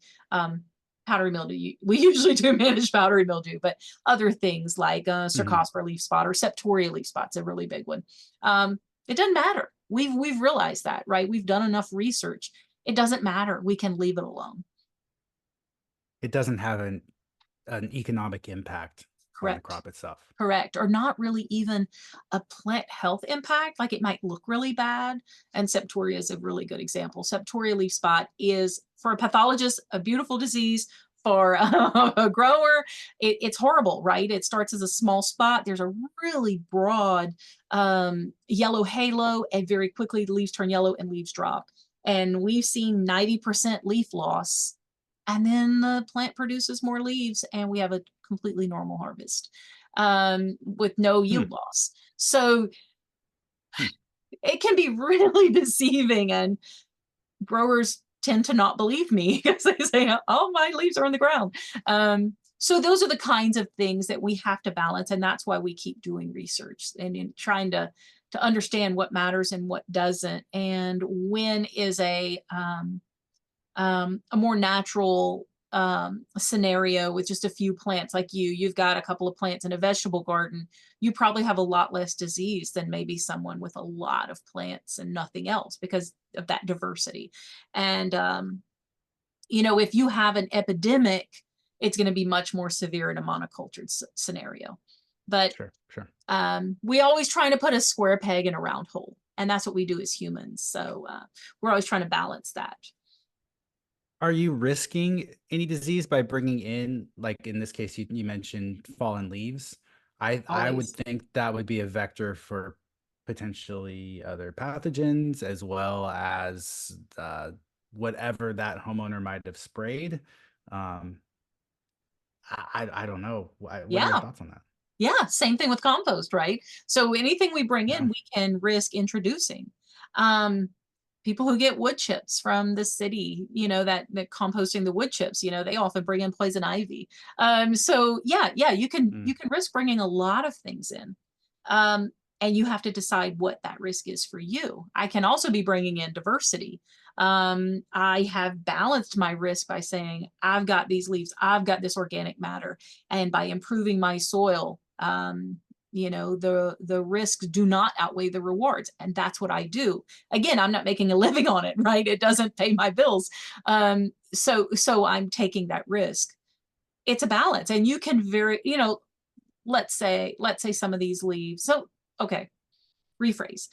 Powdery mildew, we usually do manage powdery mildew, but other things like Cercospora leaf spot or Septoria leaf spot's a really big one. It doesn't matter. We've realized that, right? We've done enough research. It doesn't matter. We can leave it alone. It doesn't have an economic impact on the crop itself. Correct. Or not really even a plant health impact. Like it might look really bad. And Septoria is a really good example. Septoria leaf spot is, for a pathologist, a beautiful disease. For a grower, it's horrible, right? It starts as a small spot. There's a really broad yellow halo, and very quickly the leaves turn yellow and leaves drop. And we've seen 90% leaf loss and then the plant produces more leaves and we have a completely normal harvest with no Hmm. yield loss. So Hmm. it can be really deceiving, and growers tend to not believe me because they say, oh, my leaves are on the ground. So those are the kinds of things that we have to balance. And that's why we keep doing research and trying to understand what matters and what doesn't, and when is a more natural scenario with just a few plants. Like you've got a couple of plants in a vegetable garden, you probably have a lot less disease than maybe someone with a lot of plants and nothing else because of that diversity. And if you have an epidemic, it's going to be much more severe in a monocultured scenario. But Sure, sure. we always trying to put a square peg in a round hole, and that's what we do as humans. So we're always trying to balance that. Are you risking any disease by bringing in, like in this case, you mentioned fallen leaves? I would Always. think that would be a vector for potentially other pathogens, as well as whatever that homeowner might have sprayed. Um, I don't know. What are your Yeah. thoughts on that? Yeah, same thing with compost, right? So anything we bring in, Yeah. we can risk introducing. Um, People who get wood chips from the city, that composting the wood chips, they often bring in poison ivy. So yeah, you can Mm. you can risk bringing a lot of things in. Um, and you have to decide what that risk is for you. I can also be bringing in diversity. I have balanced my risk by saying, I've got these leaves, I've got this organic matter, and by improving my soil, the risks do not outweigh the rewards, and that's what I do. Again, I'm not making a living on it, right? It doesn't pay my bills. So I'm taking that risk. It's a balance, and you can let's say some of these leaves. So okay, rephrase.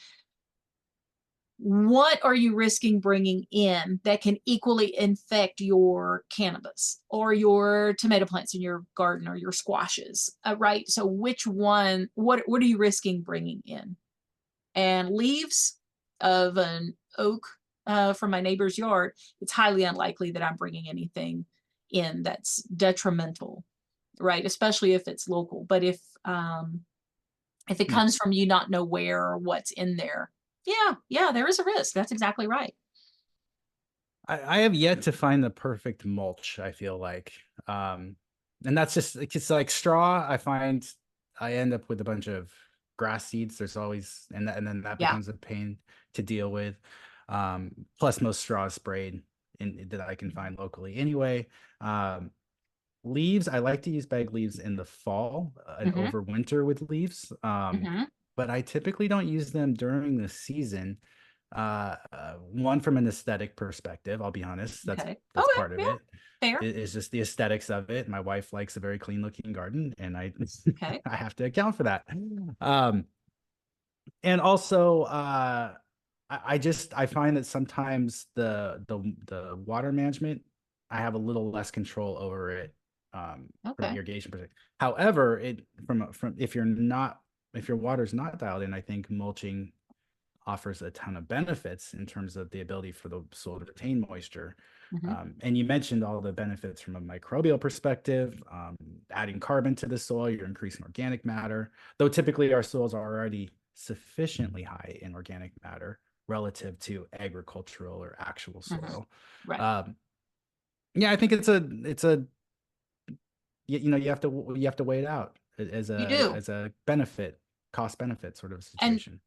What are you risking bringing in that can equally infect your cannabis or your tomato plants in your garden or your squashes, right? So which one, what are you risking bringing in? And leaves of an oak from my neighbor's yard, it's highly unlikely that I'm bringing anything in that's detrimental, right? Especially if it's local. But if it Hmm. comes from you not know where or what's in there, yeah, there is a risk. That's exactly right. I have yet to find the perfect mulch, I feel like. And that's just, it's like straw. I find I end up with a bunch of grass seeds. There's always, and then that Yeah. becomes a pain to deal with. Plus most straw is sprayed that I can find locally anyway. Um, Leaves, I like to use bag leaves in the fall and Mm-hmm. overwinter with leaves. Mm-hmm. But I typically don't use them during the season. One from an aesthetic perspective, I'll be honest, Okay. that's Okay. part of Yeah. it. Fair. It's just the aesthetics of it. My wife likes a very clean looking garden, and I Okay. I have to account for that. Um, and also I find that sometimes the water management, I have a little less control over it from an Okay. irrigation perspective. However, it from if your water's not dialed in, I think mulching offers a ton of benefits in terms of the ability for the soil to retain moisture. Mm-hmm. And you mentioned all the benefits from a microbial perspective, adding carbon to the soil, you're increasing organic matter, though typically our soils are already sufficiently high in organic matter relative to agricultural or actual Mm-hmm. soil. Right. Um, yeah, I think it's a you have to weigh it out You do. as a benefit, cost benefit sort of And situation.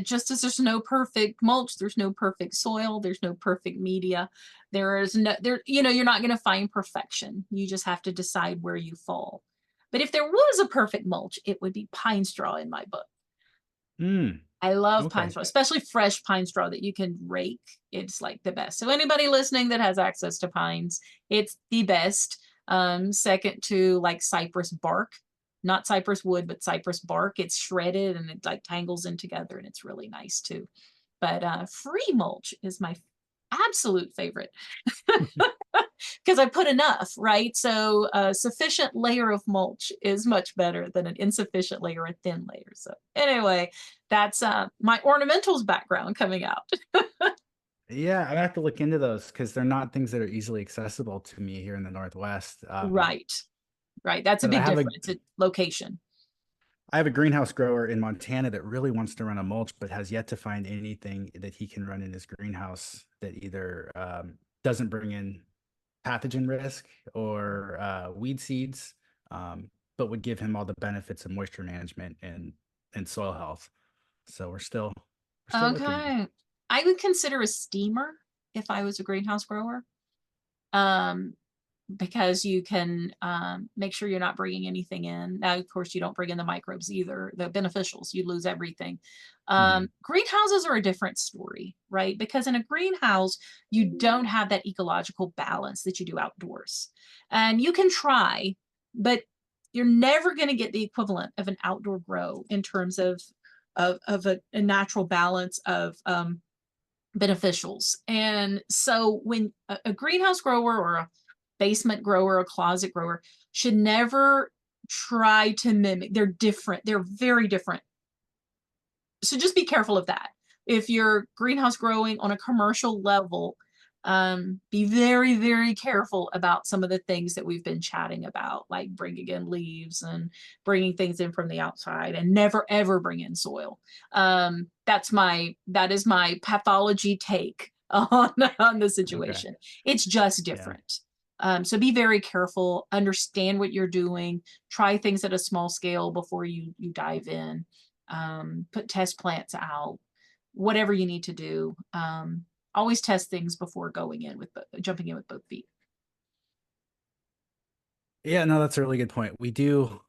just as there's no perfect mulch, there's no perfect soil, there's no perfect media. You're not going to find perfection. You just have to decide where you fall. But if there was a perfect mulch, it would be pine straw in my book. Mm, I love pine okay. straw, especially fresh pine straw that you can rake. It's like the best. So anybody listening that has access to pines, it's the best. Second to like cypress bark, not cypress wood, but cypress bark. It's shredded and it like tangles in together and it's really nice too. But free mulch is my absolute favorite because I put enough, right? So a sufficient layer of mulch is much better than an insufficient layer, a thin layer. So anyway, that's my ornamentals background coming out. Yeah, I have to look into those because they're not things that are easily accessible to me here in the Northwest. Right, right. That's a But big difference. Location. I have a greenhouse grower in Montana that really wants to run a mulch, but has yet to find anything that he can run in his greenhouse that either doesn't bring in pathogen risk or weed seeds, but would give him all the benefits of moisture management and soil health. So we're still looking. Okay. I would consider a steamer if I was a greenhouse grower. Um, because you can make sure you're not bringing anything in. Now, of course, you don't bring in the microbes either, the beneficials, you lose everything. Mhm. Greenhouses are a different story, right? Because in a greenhouse, you don't have that ecological balance that you do outdoors. And you can try, but you're never going to get the equivalent of an outdoor grow in terms of a natural balance of beneficials. And so when a greenhouse grower or a basement grower, a closet grower should never try to mimic. They're different. They're very different. So just be careful of that. If you're greenhouse growing on a commercial level, be very, very careful about some of the things that we've been chatting about, like bringing in leaves and bringing things in from the outside, and never ever bring in soil. That is my pathology take on the Okay. situation. It's just Yeah. different. So be very careful, understand what you're doing, try things at a small scale before you dive in. Put test plants out, whatever you need to do. Always test things before going in with jumping in with both feet. Yeah, no, that's a really good point. We do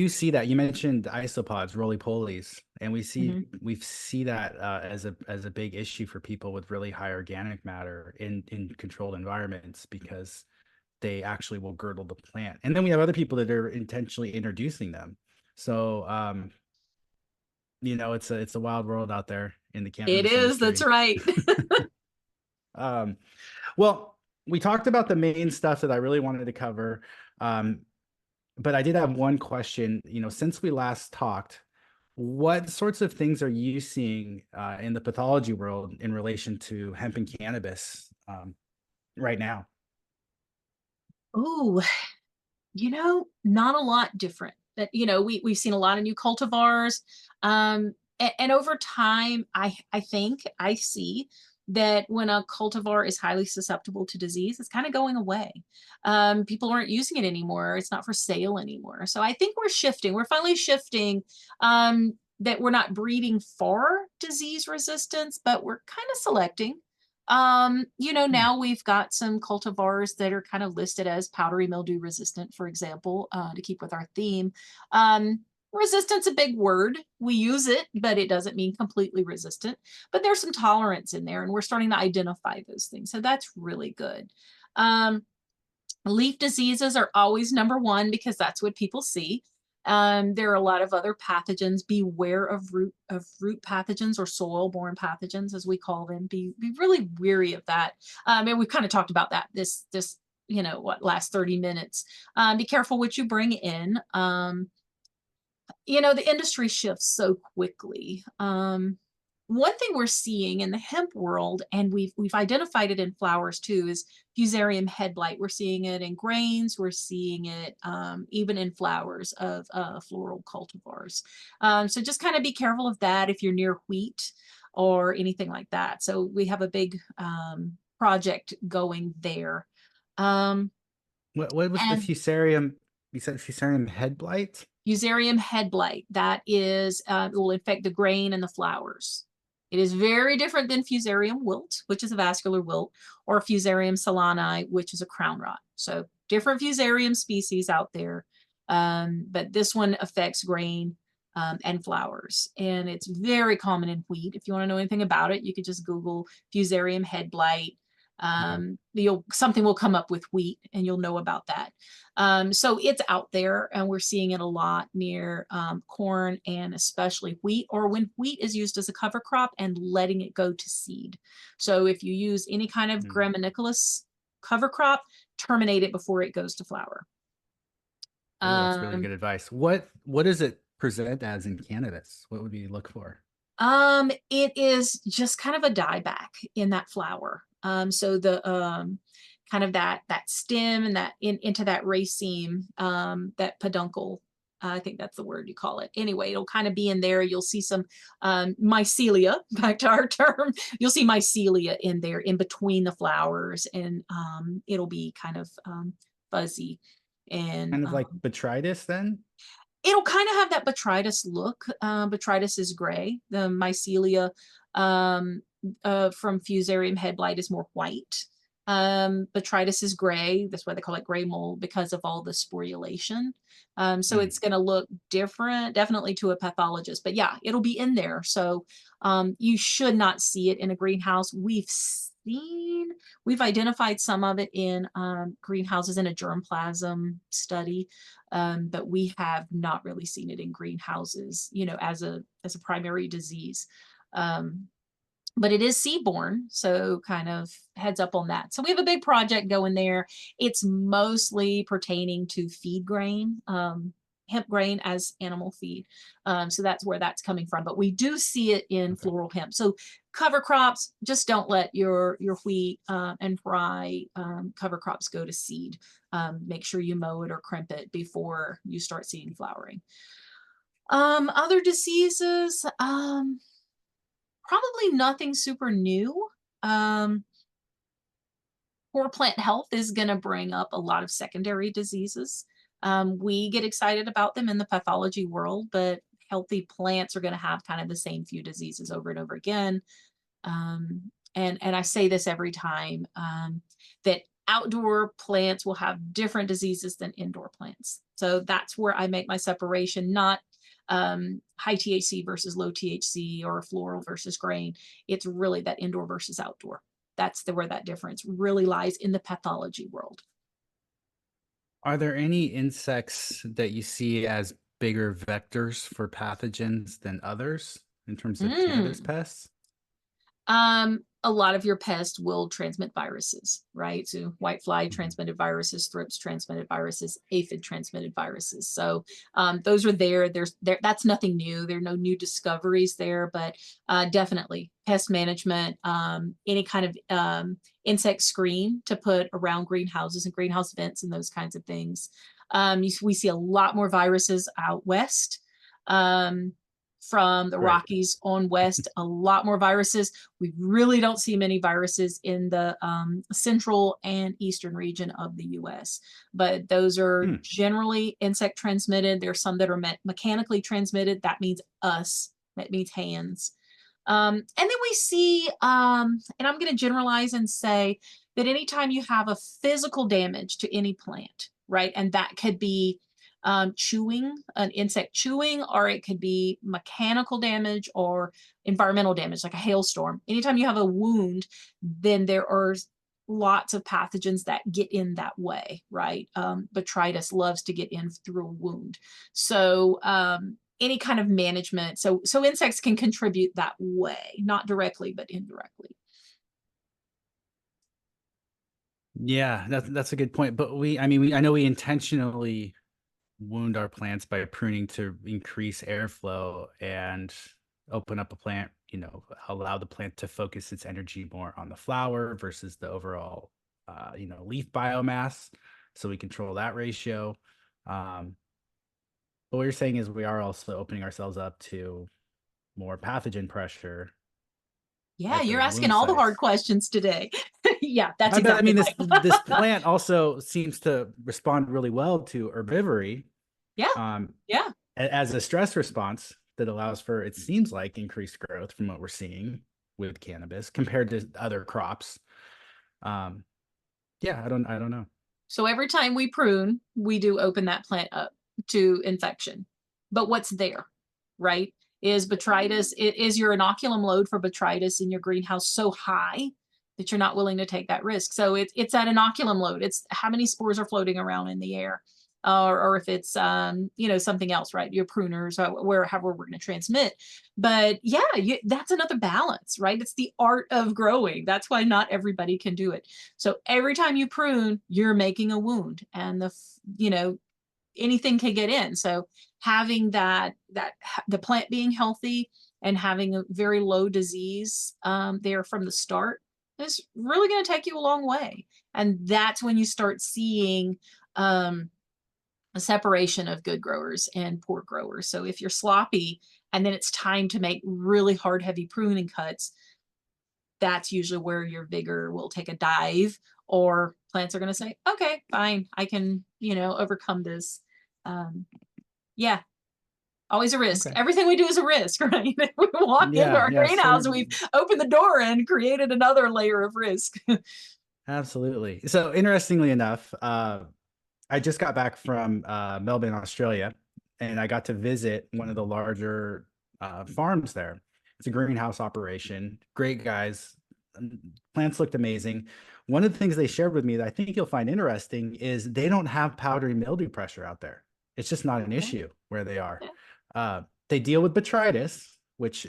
see that. You mentioned isopods, roly-polies, and Mhm. we see that as a big issue for people with really high organic matter in controlled environments because they actually will girdle the plant. And then we have other people that are intentionally introducing them. So it's a wild world out there in the It cannabis is, that's industry. right. Um, well, we talked about the main stuff that I really wanted to cover. Um, but I did have one question. Since we last talked, what sorts of things are you seeing in the pathology world in relation to hemp and cannabis right now? Oh, not a lot different. That we've seen a lot of new cultivars, and over time, I think I see that when a cultivar is highly susceptible to disease, it's kind of going away. People aren't using it anymore. It's not for sale anymore. So I think we're shifting. We're finally shifting. That we're not breeding for disease resistance, but we're kind of selecting. Hmm. Now we've got some cultivars that are kind of listed as powdery mildew resistant, for example, to keep with our theme. Resistance a big word. We use it, but it doesn't mean completely resistant. But there's some tolerance in there, and we're starting to identify those things. So that's really good. Um, Leaf diseases are always number one because that's what people see. There are a lot of other pathogens. Beware of root pathogens or soil-borne pathogens, as we call them. Be really weary of that. And we've kind of talked about that this last 30 minutes. Be careful what you bring in. The industry shifts so quickly. One thing we're seeing in the hemp world, and we've identified it in flowers too, is Fusarium head blight. We're seeing it in grains. We're seeing it even in flowers of floral cultivars. So just kind of be careful of that if you're near wheat or anything like that. So we have a big project going there. Um, What was the and fusarium? You said fusarium head blight? Fusarium head blight. That is, it will infect the grain and the flowers. It is very different than Fusarium wilt, which is a vascular wilt, or Fusarium solani, which is a crown rot. So different Fusarium species out there, but this one affects grain and flowers, and it's very common in wheat. If you want to know anything about it, you could just Google Fusarium head blight. Okay. Something will come up with wheat, and you'll know about that. So it's out there, and we're seeing it a lot near corn and especially wheat, or when wheat is used as a cover crop and letting it go to seed. So if you use any kind of Mm. graminicolous cover crop, terminate it before it goes to flower. Oh, that's really Um, good advice. What does it present as in cannabis? What would we look for? It is just kind of a dieback in that flower. So the kind of that stem and that into that raceme, that peduncle. I think that's the word you call it. Anyway, it'll kind of be in there. You'll see some mycelia, back to our term. You'll see mycelia in there in between the flowers, and it'll be kind of fuzzy and Kind of like botrytis then? it'll kind of have that botrytis look. Botrytis is gray. The mycelia from Fusarium head blight is more white. Botrytis is gray. That's why they call it gray mold, because of all the sporulation. So it's going to look different, definitely, to a pathologist. But yeah, it'll be in there. So you should not see it in a greenhouse. We've identified some of it in greenhouses in a germplasm study, but we have not really seen it in greenhouses, as a primary disease. But it is seedborne, so kind of heads up on that. So we have a big project going there. It's mostly pertaining to feed grain, hemp grain as animal feed. So that's where that's coming from. But we do see it in floral hemp. So cover crops, just don't let your wheat and rye cover crops go to seed. Make sure you mow it or crimp it before you start seeing flowering. Other diseases, probably nothing super new. Poor plant health is going to bring up a lot of secondary diseases. We get excited about them in the pathology world, but healthy plants are going to have kind of the same few diseases over and over again. And I say this every time, that outdoor plants will have different diseases than indoor plants. So that's where I make my separation, not high THC versus low THC or floral versus grain. It's really that indoor versus outdoor. That's where that difference really lies in the pathology world. Are there any insects that you see as bigger vectors for pathogens than others in terms of cannabis pests? A lot of your pests will transmit viruses, right? So whitefly transmitted viruses, thrips transmitted viruses, aphid transmitted viruses. So those are there. That's nothing new. There are no new discoveries there, but definitely pest management, any kind of insect screen to put around greenhouses and greenhouse vents and those kinds of things. We see a lot more viruses out west. From the Rockies on west, a lot more viruses. We really don't see many viruses in the central and eastern region of the US, but those are generally insect transmitted. There's some that are mechanically transmitted. That means us, that means hands. And then we see, and I'm going to generalize and say that anytime you have a physical damage to any plant, right, and that could be chewing, an insect chewing, or it could be mechanical damage or environmental damage, like a hailstorm. Anytime you have a wound, then there are lots of pathogens that get in that way, right? Botrytis loves to get in through a wound. So any kind of management, so insects can contribute that way, not directly, but indirectly. Yeah, that's a good point. But I know we intentionally wound our plants by pruning to increase airflow and open up a plant, allow the plant to focus its energy more on the flower versus the overall, leaf biomass. So we control that ratio. But what you're saying is we are also opening ourselves up to more pathogen pressure. Yeah, you're asking all the hard questions today. Yeah, that's exactly right. This plant also seems to respond really well to herbivory. Yeah. Yeah. As a stress response that allows for, it seems like, increased growth from what we're seeing with cannabis compared to other crops. Yeah, I don't know. So every time we prune, we do open that plant up to infection. But what's there, right? Is botrytis, is your inoculum load for botrytis in your greenhouse so high that you're not willing to take that risk? So it's that inoculum load. It's how many spores are floating around in the air, or if it's something else, right? Your pruners, however we're going to transmit. But yeah, that's another balance, right? It's the art of growing. That's why not everybody can do it. So every time you prune, you're making a wound, and anything can get in. So having the plant being healthy and having a very low disease there from the start is really going to take you a long way. And that's when you start seeing a separation of good growers and poor growers. So if you're sloppy and then it's time to make really hard, heavy pruning cuts, that's usually where your vigor will take a dive, or plants are going to say, okay, fine, I can, overcome this. Yeah, always a risk. Okay. Everything we do is a risk, right? We walk into Yeah, our yeah, greenhouse, certainly. we've opened the door and created another layer of risk. Absolutely. So interestingly enough, I just got back from Melbourne, Australia, and I got to visit one of the larger farms there. It's a greenhouse operation. Great guys. Plants looked amazing. One of the things they shared with me that I think you'll find interesting is they don't have powdery mildew pressure out there. It's just not an issue where they are. They deal with botrytis, which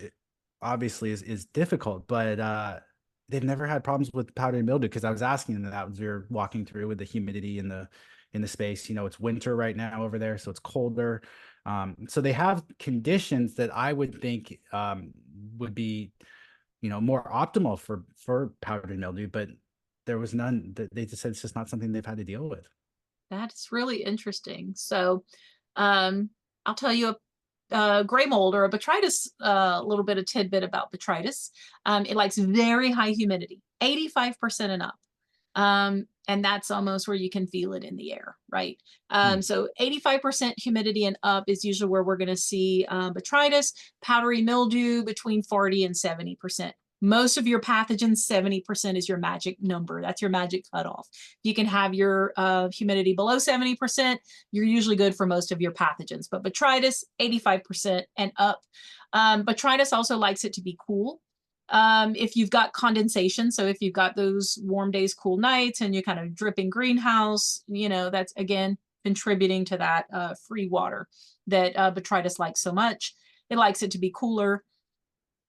obviously is difficult, but they've never had problems with powdery mildew, because I was asking them that as we were walking through with the humidity in the space. It's winter right now over there, so it's colder. So they have conditions that I would think would be, more optimal for powdery mildew, but there was none. That they just said it's just not something they've had to deal with. That's really interesting. So I'll tell you a gray mold or a botrytis, a little bit of tidbit about botrytis. It likes very high humidity, 85% and up. And that's almost where you can feel it in the air, right? So 85% humidity and up is usually where we're going to see botrytis, powdery mildew between 40 and 70%. Most of your pathogens, 70% is your magic number. That's your magic cutoff. If you can have your humidity below 70%, you're usually good for most of your pathogens. But botrytis, 85% and up. Botrytis also likes it to be cool. If you've got condensation, so if you've got those warm days, cool nights, and you kind of dripping greenhouse, that's again contributing to that free water that botrytis likes so much. It likes it to be cooler.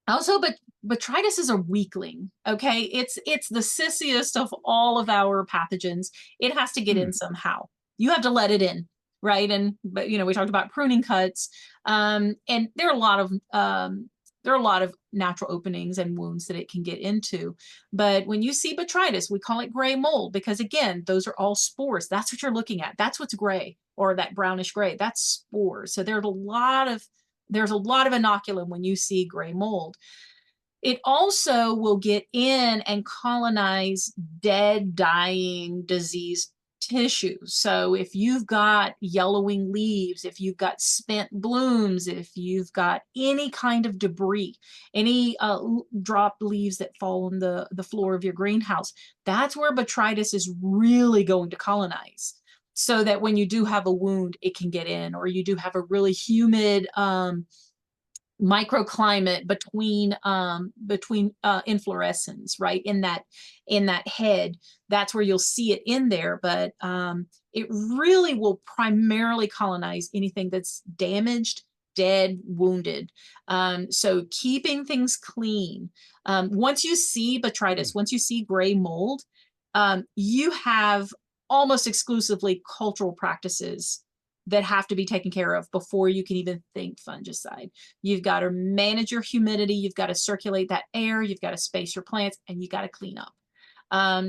Also, but botrytis is a weakling. Okay, it's the sissiest of all of our pathogens. It has to get in somehow. You have to let it in, right? But we talked about pruning cuts, and there are a lot of natural openings and wounds that it can get into. But when you see botrytis, we call it gray mold, because again, those are all spores. That's what you're looking at. That's what's gray, or that brownish gray. That's spores. So there's a lot of inoculum when you see gray mold. It also will get in and colonize dead, dying, diseased tissue. So if you've got yellowing leaves, if you've got spent blooms, if you've got any kind of debris, any dropped leaves that fall on the floor of your greenhouse, that's where botrytis is really going to colonize. So that when you do have a wound, it can get in, or you do have a really humid microclimate between inflorescence, right, in that head, that's where you'll see it in there. But it really will primarily colonize anything that's damaged, dead, wounded. So keeping things clean. Once you see botrytis, once you see gray mold, you have almost exclusively cultural practices that have to be taken care of before you can even think fungicide. You've got to manage your humidity. You've got to circulate that air. You've got to space your plants, and you got to clean up.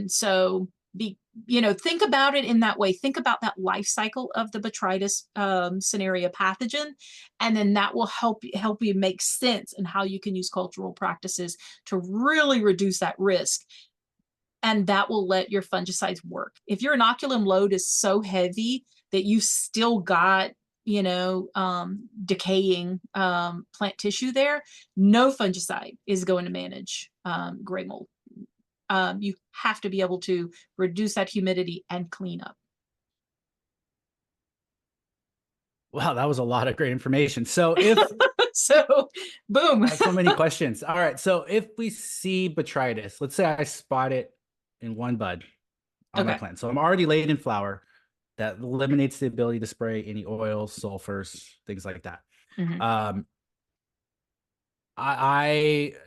So think about it in that way. Think about that life cycle of the botrytis Cineraria pathogen, and then that will help you make sense in how you can use cultural practices to really reduce that risk. And that will let your fungicides work. If your inoculum load is so heavy that you've still got, decaying plant tissue there, no fungicide is going to manage gray mold. You have to be able to reduce that humidity and clean up. Wow, that was a lot of great information. So if so boom. I have so many questions. All right. So if we see botrytis, let's say I spot it in one bud on my plant. So I'm already late in flower. That eliminates the ability to spray any oils, sulfurs, things like that.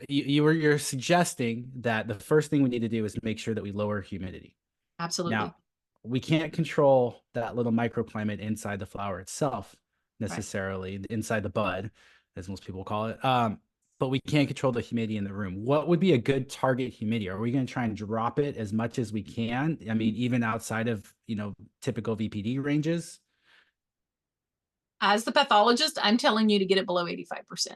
You're suggesting that the first thing we need to do is make sure that we lower humidity. Absolutely. Now, we can't control that little microclimate inside the flower itself necessarily, inside the bud, as most people call it. but we can't control the humidity in the room. What would be a good target humidity? Are we going to try and drop it as much as we can? I mean, even outside of, typical VPD ranges? As the pathologist, I'm telling you to get it below 85%.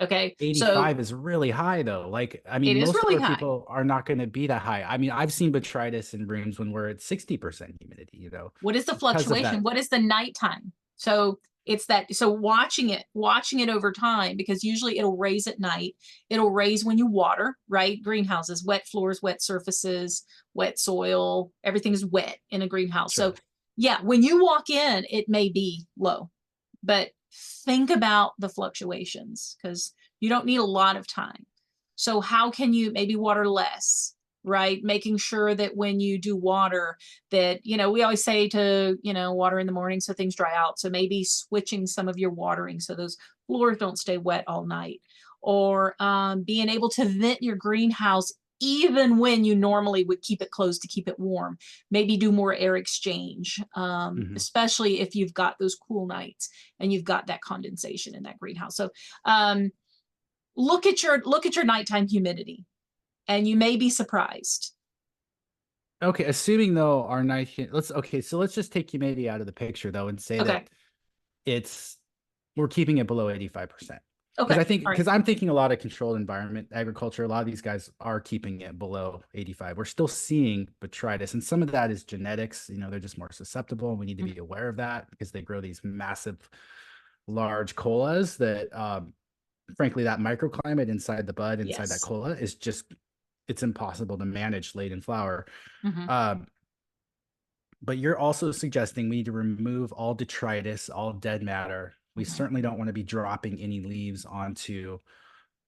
Okay. So 85 is really high though. Like, I it mean, is most of really our high. people are not going to be that high. I mean, I've seen botrytis in rooms when we're at 60% humidity, What is the because of fluctuation? that. What is the nighttime? So it's that, so watching it over time, because usually it'll raise at night. It'll raise when you water, right? Greenhouses, wet floors, wet surfaces, wet soil, everything is wet in a greenhouse. Sure. So yeah, when you walk in, it may be low, but think about the fluctuations because you don't need a lot of time. So how can you maybe water less? Right, making sure that when you do water that, we always say to, water in the morning so things dry out. So maybe switching some of your watering so those floors don't stay wet all night, or being able to vent your greenhouse even when you normally would keep it closed to keep it warm. Maybe do more air exchange, Mhm. especially if you've got those cool nights and you've got that condensation in that greenhouse. So look at your nighttime humidity and you may be surprised. Okay, assuming though our night, so let's just take humidity out of the picture though and say Okay. that it's we're keeping it below 85%. Okay. All right. Because I'm thinking a lot of controlled environment agriculture, a lot of these guys are keeping it below 85. We're still seeing botrytis, and some of that is genetics. They're just more susceptible, and we need to be aware of that because they grow these massive, large colas that, frankly, that microclimate inside the bud, inside that Yes. cola, is just it's impossible to manage late in flower. Mm-hmm. Um, but you're also suggesting we need to remove all detritus, all dead matter. We Mm-hmm. certainly don't want to be dropping any leaves onto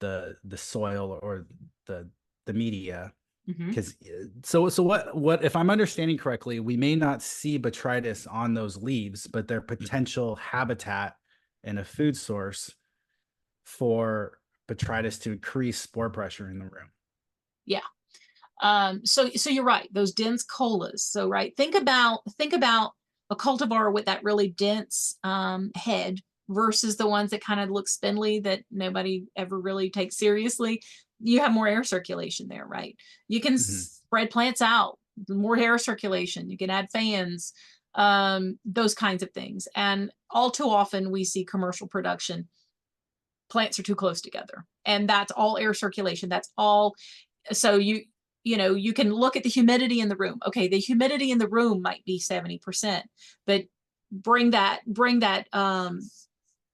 the soil or the media. Mm-hmm. Because so what if I'm understanding correctly, we may not see botrytis on those leaves, but they're potential habitat and a food source for botrytis to increase spore pressure in the room. Yeah. So you're right. Those dense colas. So right. Think about a cultivar with that really dense head versus the ones that kind of look spindly that nobody ever really takes seriously. You have more air circulation there, right? You can Mm-hmm. spread plants out, more air circulation. You can add fans, those kinds of things. And all too often we see commercial production. Plants are too close together, and that's all air circulation. That's all. So you can look at the humidity in the room. Okay, the humidity in the room might be 70%, but bring that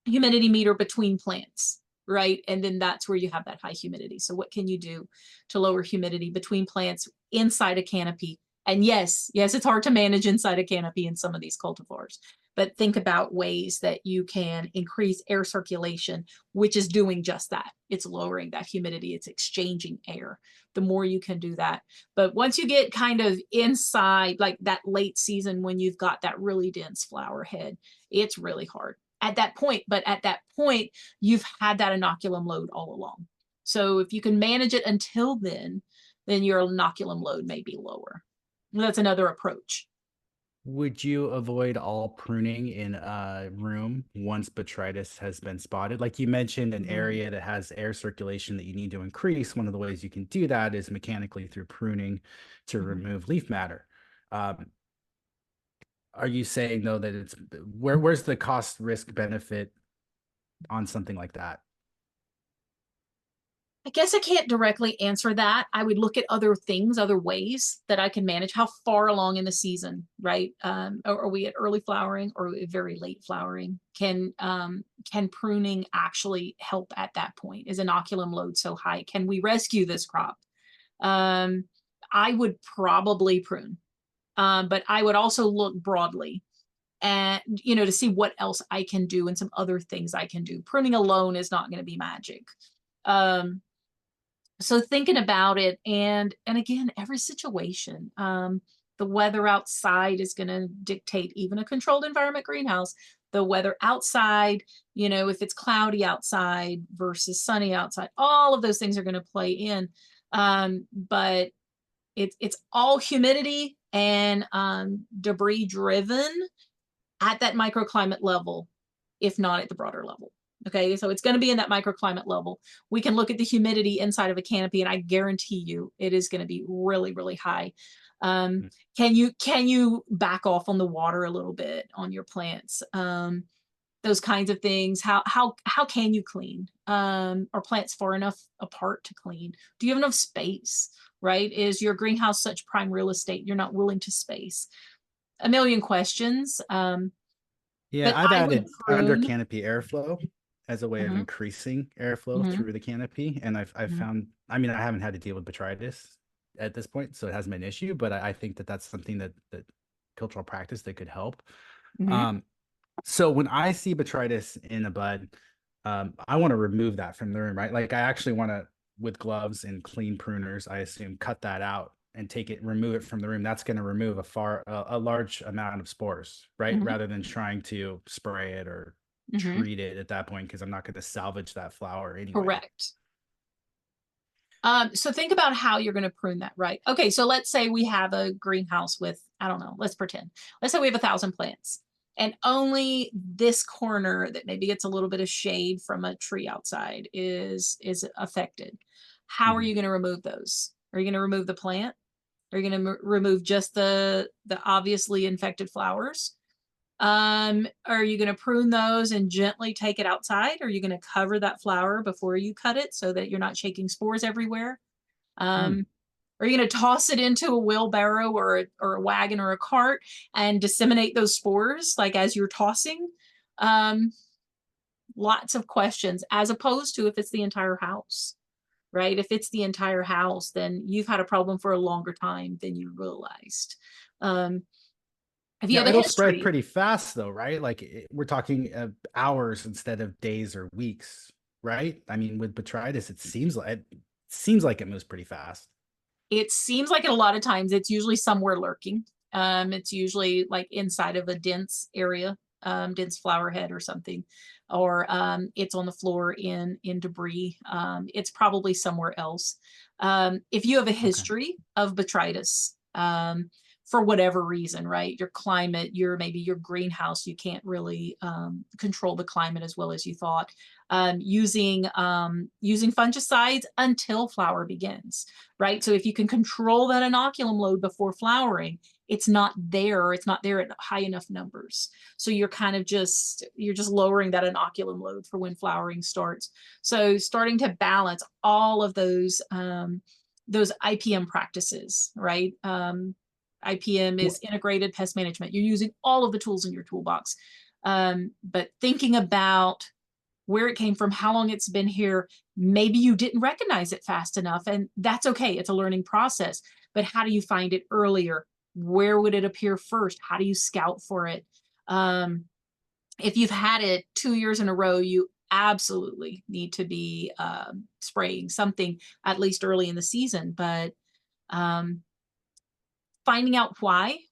humidity meter between plants, right? And then that's where you have that high humidity. So what can you do to lower humidity between plants inside a canopy? And yes, it's hard to manage inside a canopy in some of these cultivars, but think about ways that you can increase air circulation, which is doing just that. It's lowering that humidity. It's exchanging air. The more you can do that. But once you get kind of inside, like that late season when you've got that really dense flower head, it's really hard at that point. But at that point, you've had that inoculum load all along. So if you can manage it until then your inoculum load may be lower. That's another approach. Would you avoid all pruning in a room once botrytis has been spotted? Like you mentioned, an area that has air circulation that you need to increase. One of the ways you can do that is mechanically through pruning to remove leaf matter. Are you saying though that it's where's the cost risk benefit on something like that? I guess I can't directly answer that. I would look at other things, other ways that I can manage. How far along in the season, right? Are we at early flowering or very late flowering? Can pruning actually help at that point? Is inoculum load so high? Can we rescue this crop? I would probably prune, but I would also look broadly and to see what else I can do and some other things I can do. Pruning alone is not going to be magic. So thinking about it, and again, every situation, the weather outside is going to dictate even a controlled environment greenhouse. The weather outside, if it's cloudy outside versus sunny outside, all of those things are going to play in. But it's all humidity and debris driven at that microclimate level, if not at the broader level. Okay, so it's going to be in that microclimate level. We can look at the humidity inside of a canopy, and I guarantee you it is going to be really, really high. Mm. Can you back off on the water a little bit on your plants? Those kinds of things. How can you clean? Are plants far enough apart to clean? Do you have enough space? Right? Is your greenhouse such prime real estate you're not willing to space? A million questions. Yeah, But I've I would added under prune. canopy airflow as a way of Mhm, increasing airflow mhm, through the canopy, and I've mhm, found. I mean, I haven't had to deal with botrytis at this point, so it hasn't been an issue. But I think that that's something that cultural practice that could help. mhm. Um, so when I see botrytis in a bud, I want to remove that from the room, right? Like I actually want to, with gloves and clean pruners, I assume, cut that out and take it, remove it from the room. That's going to remove a large amount of spores, right? Mhm, Rather than trying to spray it or mhm. treat it at that point, because I'm not going to salvage that flower anyway. Correct. So think about how you're going to prune that, right? Okay, so let's say we have a greenhouse with, I don't know, let's pretend. Let's say we have 1,000 plants and only this corner that maybe gets a little bit of shade from a tree outside is affected. How are Mhm. you going to remove those? Are you going to remove the plant? Are you going to remove just the obviously infected flowers? Are you going to prune those and gently take it outside? Are you going to cover that flower before you cut it so that you're not shaking spores everywhere? Hmm. Um, are you going to toss it into a wheelbarrow or a wagon or a cart and disseminate those spores like as you're tossing? Um, Lots of questions, as opposed to if it's the entire house, right? If it's the entire house, then you've had a problem for a longer time than you realized. Um, if you Now have a it'll spread history, pretty fast though, right? Like we're talking hours instead of days or weeks, right? I mean, with botrytis, it seems like it moves pretty fast. it seems like it a lot of times it's usually somewhere lurking. It's usually like inside of a dense area, dense flower head or something, or it's on the floor in debris. It's probably somewhere else. If you have a Okay. history of botrytis, for whatever reason, right? Your climate, maybe your greenhouse, you can't really control the climate as well as you thought. Using fungicides until flower begins, right? So if you can control that inoculum load before flowering, it's not there. It's not there at high enough numbers. So you're just lowering that inoculum load for when flowering starts. So starting to balance all of those IPM practices, right? IPM is integrated pest management. You're using all of the tools in your toolbox. But thinking about where it came from, how long it's been here. Maybe you didn't recognize it fast enough, and that's okay. It's a learning process. But how do you find it earlier? Where would it appear first? How do you scout for it? Um, if you've had it 2 years in a row, you absolutely need to be spraying something at least early in the season. But um, finding out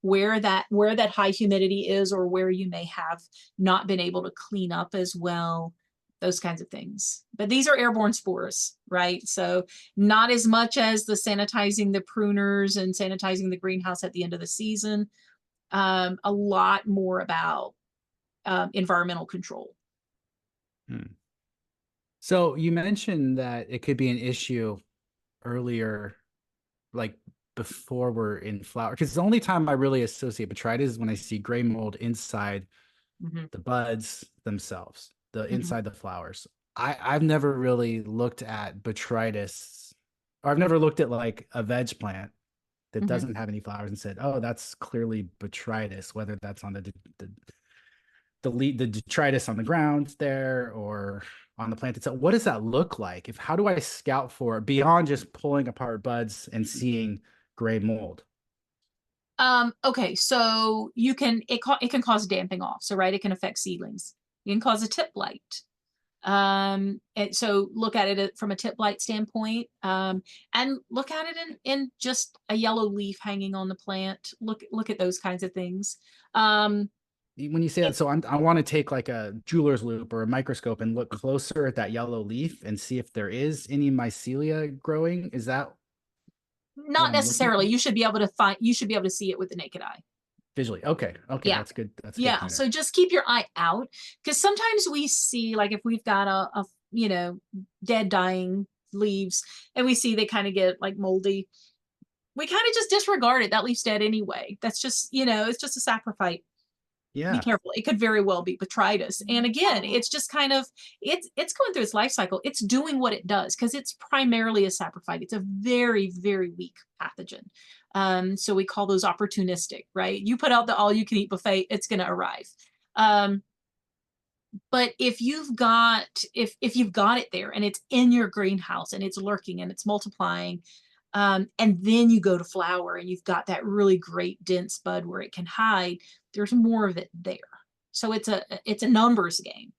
where that high humidity is, or where you may have not been able to clean up as well, those kinds of things. But these are airborne spores, right? So not as much as the sanitizing the pruners and sanitizing the greenhouse at the end of the season. A lot more about environmental control. Hmm. So you mentioned that it could be an issue earlier, like before we're in flower, because the only time I really associate botrytis is when I see gray mold inside Mm-hmm, the buds themselves, the mm-hmm, inside the flowers. I've never really looked at botrytis, or I've never looked at like a veg plant that mm-hmm. doesn't have any flowers and said, "Oh, that's clearly botrytis," whether that's on the detritus on the ground there or on the plant itself. What does that look like? How do I scout for it beyond just pulling apart buds and seeing gray mold? Okay, so it can cause damping off. So right, it can affect seedlings. You can cause a tip blight. And so look at it from a tip blight standpoint, and look at it in just a yellow leaf hanging on the plant. Look at those kinds of things. Um, When you say that, so I want to take like a jeweler's loupe or a microscope and look closer at that yellow leaf and see if there is any mycelia growing. Is that what Not I'm looking necessarily. for? You should be able to see it with the naked eye. Visually. Okay. Okay. Yeah. That's good. That's a good Yeah. pointer. So just keep your eye out, because sometimes we see, like, if we've got dead, dying leaves, and we see they kind of get like moldy, we kind of just disregard it. That leaf's dead anyway. That's just, it's just a saprophyte. Be Yeah. careful. It could very well be botrytis. And again, it's just kind of, it's going through its life cycle. It's doing what it does because it's primarily a saprophyte. It's a very, very weak pathogen. So we call those opportunistic, right? You put out the all you can eat buffet, it's going to arrive. But if you've got it there and it's in your greenhouse and it's lurking and it's multiplying, and then you go to flower and you've got that really great dense bud where it can hide, there's more of it there. So it's a numbers game.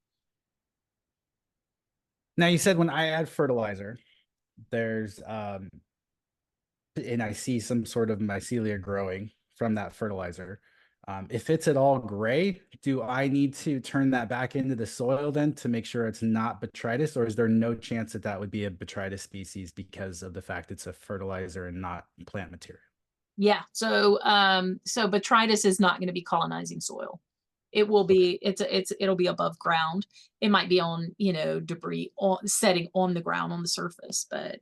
Now you said when I add fertilizer, there's and I see some sort of mycelia growing from that fertilizer. If it's at all gray, do I need to turn that back into the soil then to make sure it's not botrytis, or is there no chance that that would be a botrytis species because of the fact it's a fertilizer and not plant material? Yeah. So botrytis is not going to be colonizing soil. It will Okay. be, it'll be above ground. It might be on, debris setting on the ground on the surface, but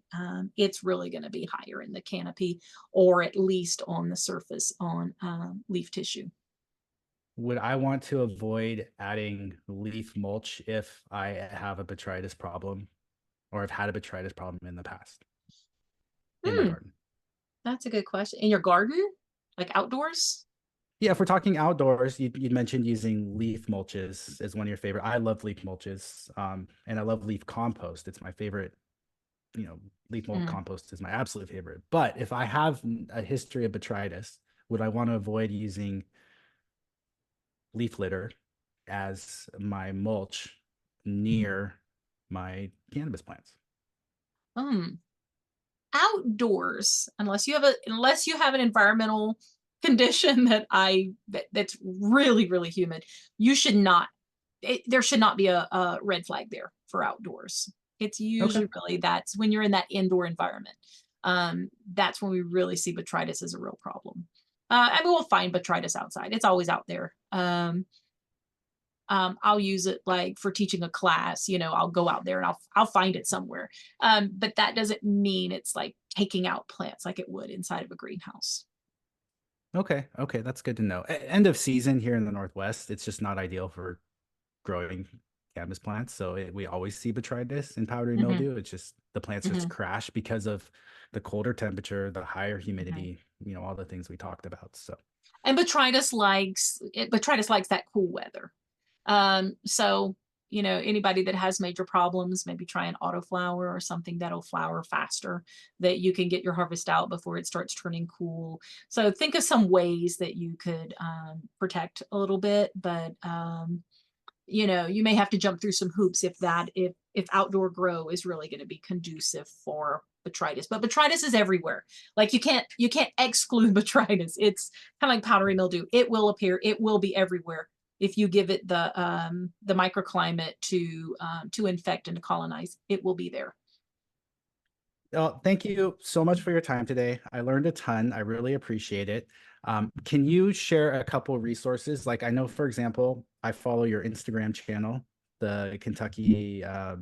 it's really going to be higher in the canopy, or at least on the surface on leaf tissue. Would I want to avoid adding leaf mulch if I have a botrytis problem or have had a botrytis problem in the past in my Hmm, garden? that's a good question. In your garden, like outdoors? Yeah, if we're talking outdoors, you mentioned using leaf mulches as one of your favorite. I love leaf mulches, and I love leaf compost. It's my favorite. Leaf mold Mm. compost is my absolute favorite. But if I have a history of botrytis, would I want to avoid using leaf litter as my mulch near my cannabis plants? Hmm. Outdoors, unless you have an environmental condition that's really, really humid, you should not, there should not be a red flag there for outdoors. It's Okay. usually really, that's when you're in that indoor environment. That's when we really see botrytis as a real problem. I mean, we'll find botrytis outside. It's always out there. I'll use it like for teaching a class, I'll go out there and I'll find it somewhere. But that doesn't mean it's like taking out plants like it would inside of a greenhouse. Okay. Okay. That's good to know. End of season here in the Northwest, it's just not ideal for growing cannabis plants. So we always see botrytis and powdery Hmm. mildew. It's just the plants just Hmm. crash because of the colder temperature, the higher Hmm. humidity, all the things we talked about. So, And botrytis likes that cool weather. So, anybody that has major problems, maybe try an autoflower or something that'll flower faster, that you can get your harvest out before it starts turning cool. So think of some ways that you could protect a little bit, but you may have to jump through some hoops if outdoor grow is really going to be conducive for botrytis. But botrytis is everywhere. Like you can't exclude botrytis. It's kind of like powdery mildew. It will appear. It will be everywhere if you give it the microclimate to infect and to colonize. It will be there. thank you so much for your time today. I learned a ton. I really appreciate it. Can you share a couple resources? Like I know, for example, I follow your Instagram channel, the Kentucky. KY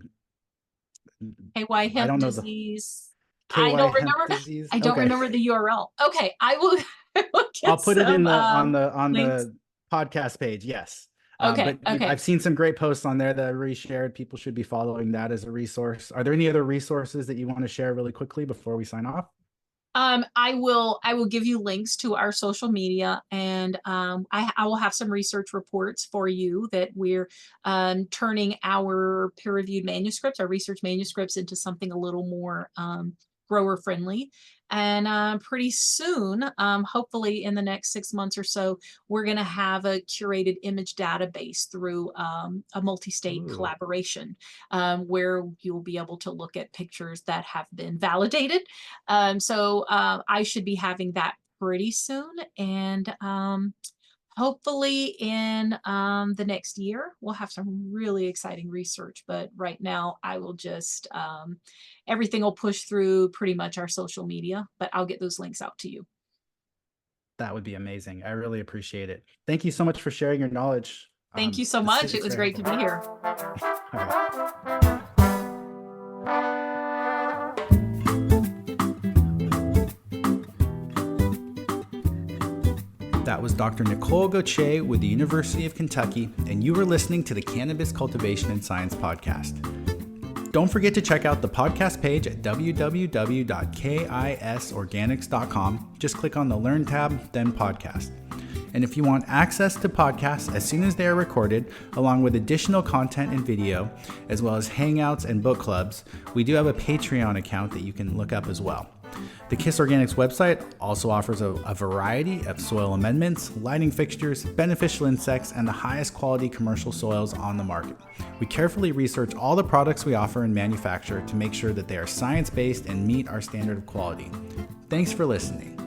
I hemp don't know the disease. I KY don't hemp remember. disease. I don't Okay. remember the URL. Okay, I will, I will I'll get put it in some the on links. the podcast page. Yes. Okay, But okay. I've seen some great posts on there that I reshared. People should be following that as a resource. Are there any other resources that you want to share really quickly before we sign off? I will give you links to our social media, and I will have some research reports for you that we're turning our peer-reviewed manuscripts, our research manuscripts, into something a little more grower friendly. And pretty soon, hopefully in the next 6 months or so, we're going to have a curated image database through a multi-state Ooh. collaboration, where you'll be able to look at pictures that have been validated. So I should be having that pretty soon. And hopefully in the next year, we'll have some really exciting research. But right now, I will just, everything will push through pretty much our social media, but I'll get those links out to you. That would be amazing. I really appreciate it. Thank you so much for sharing your knowledge. Thank you so much. It was great to be here. All right. That was Dr. Nicole Gauthier with the University of Kentucky, and you were listening to the Cannabis Cultivation and Science podcast. Don't forget to check out the podcast page at www.kisorganics.com. Just click on the Learn tab, then Podcast. And if you want access to podcasts as soon as they are recorded, along with additional content and video, as well as hangouts and book clubs, we do have a Patreon account that you can look up as well. The KISS Organics website also offers a variety of soil amendments, lighting fixtures, beneficial insects, and the highest quality commercial soils on the market. We carefully research all the products we offer and manufacture to make sure that they are science-based and meet our standard of quality. Thanks for listening.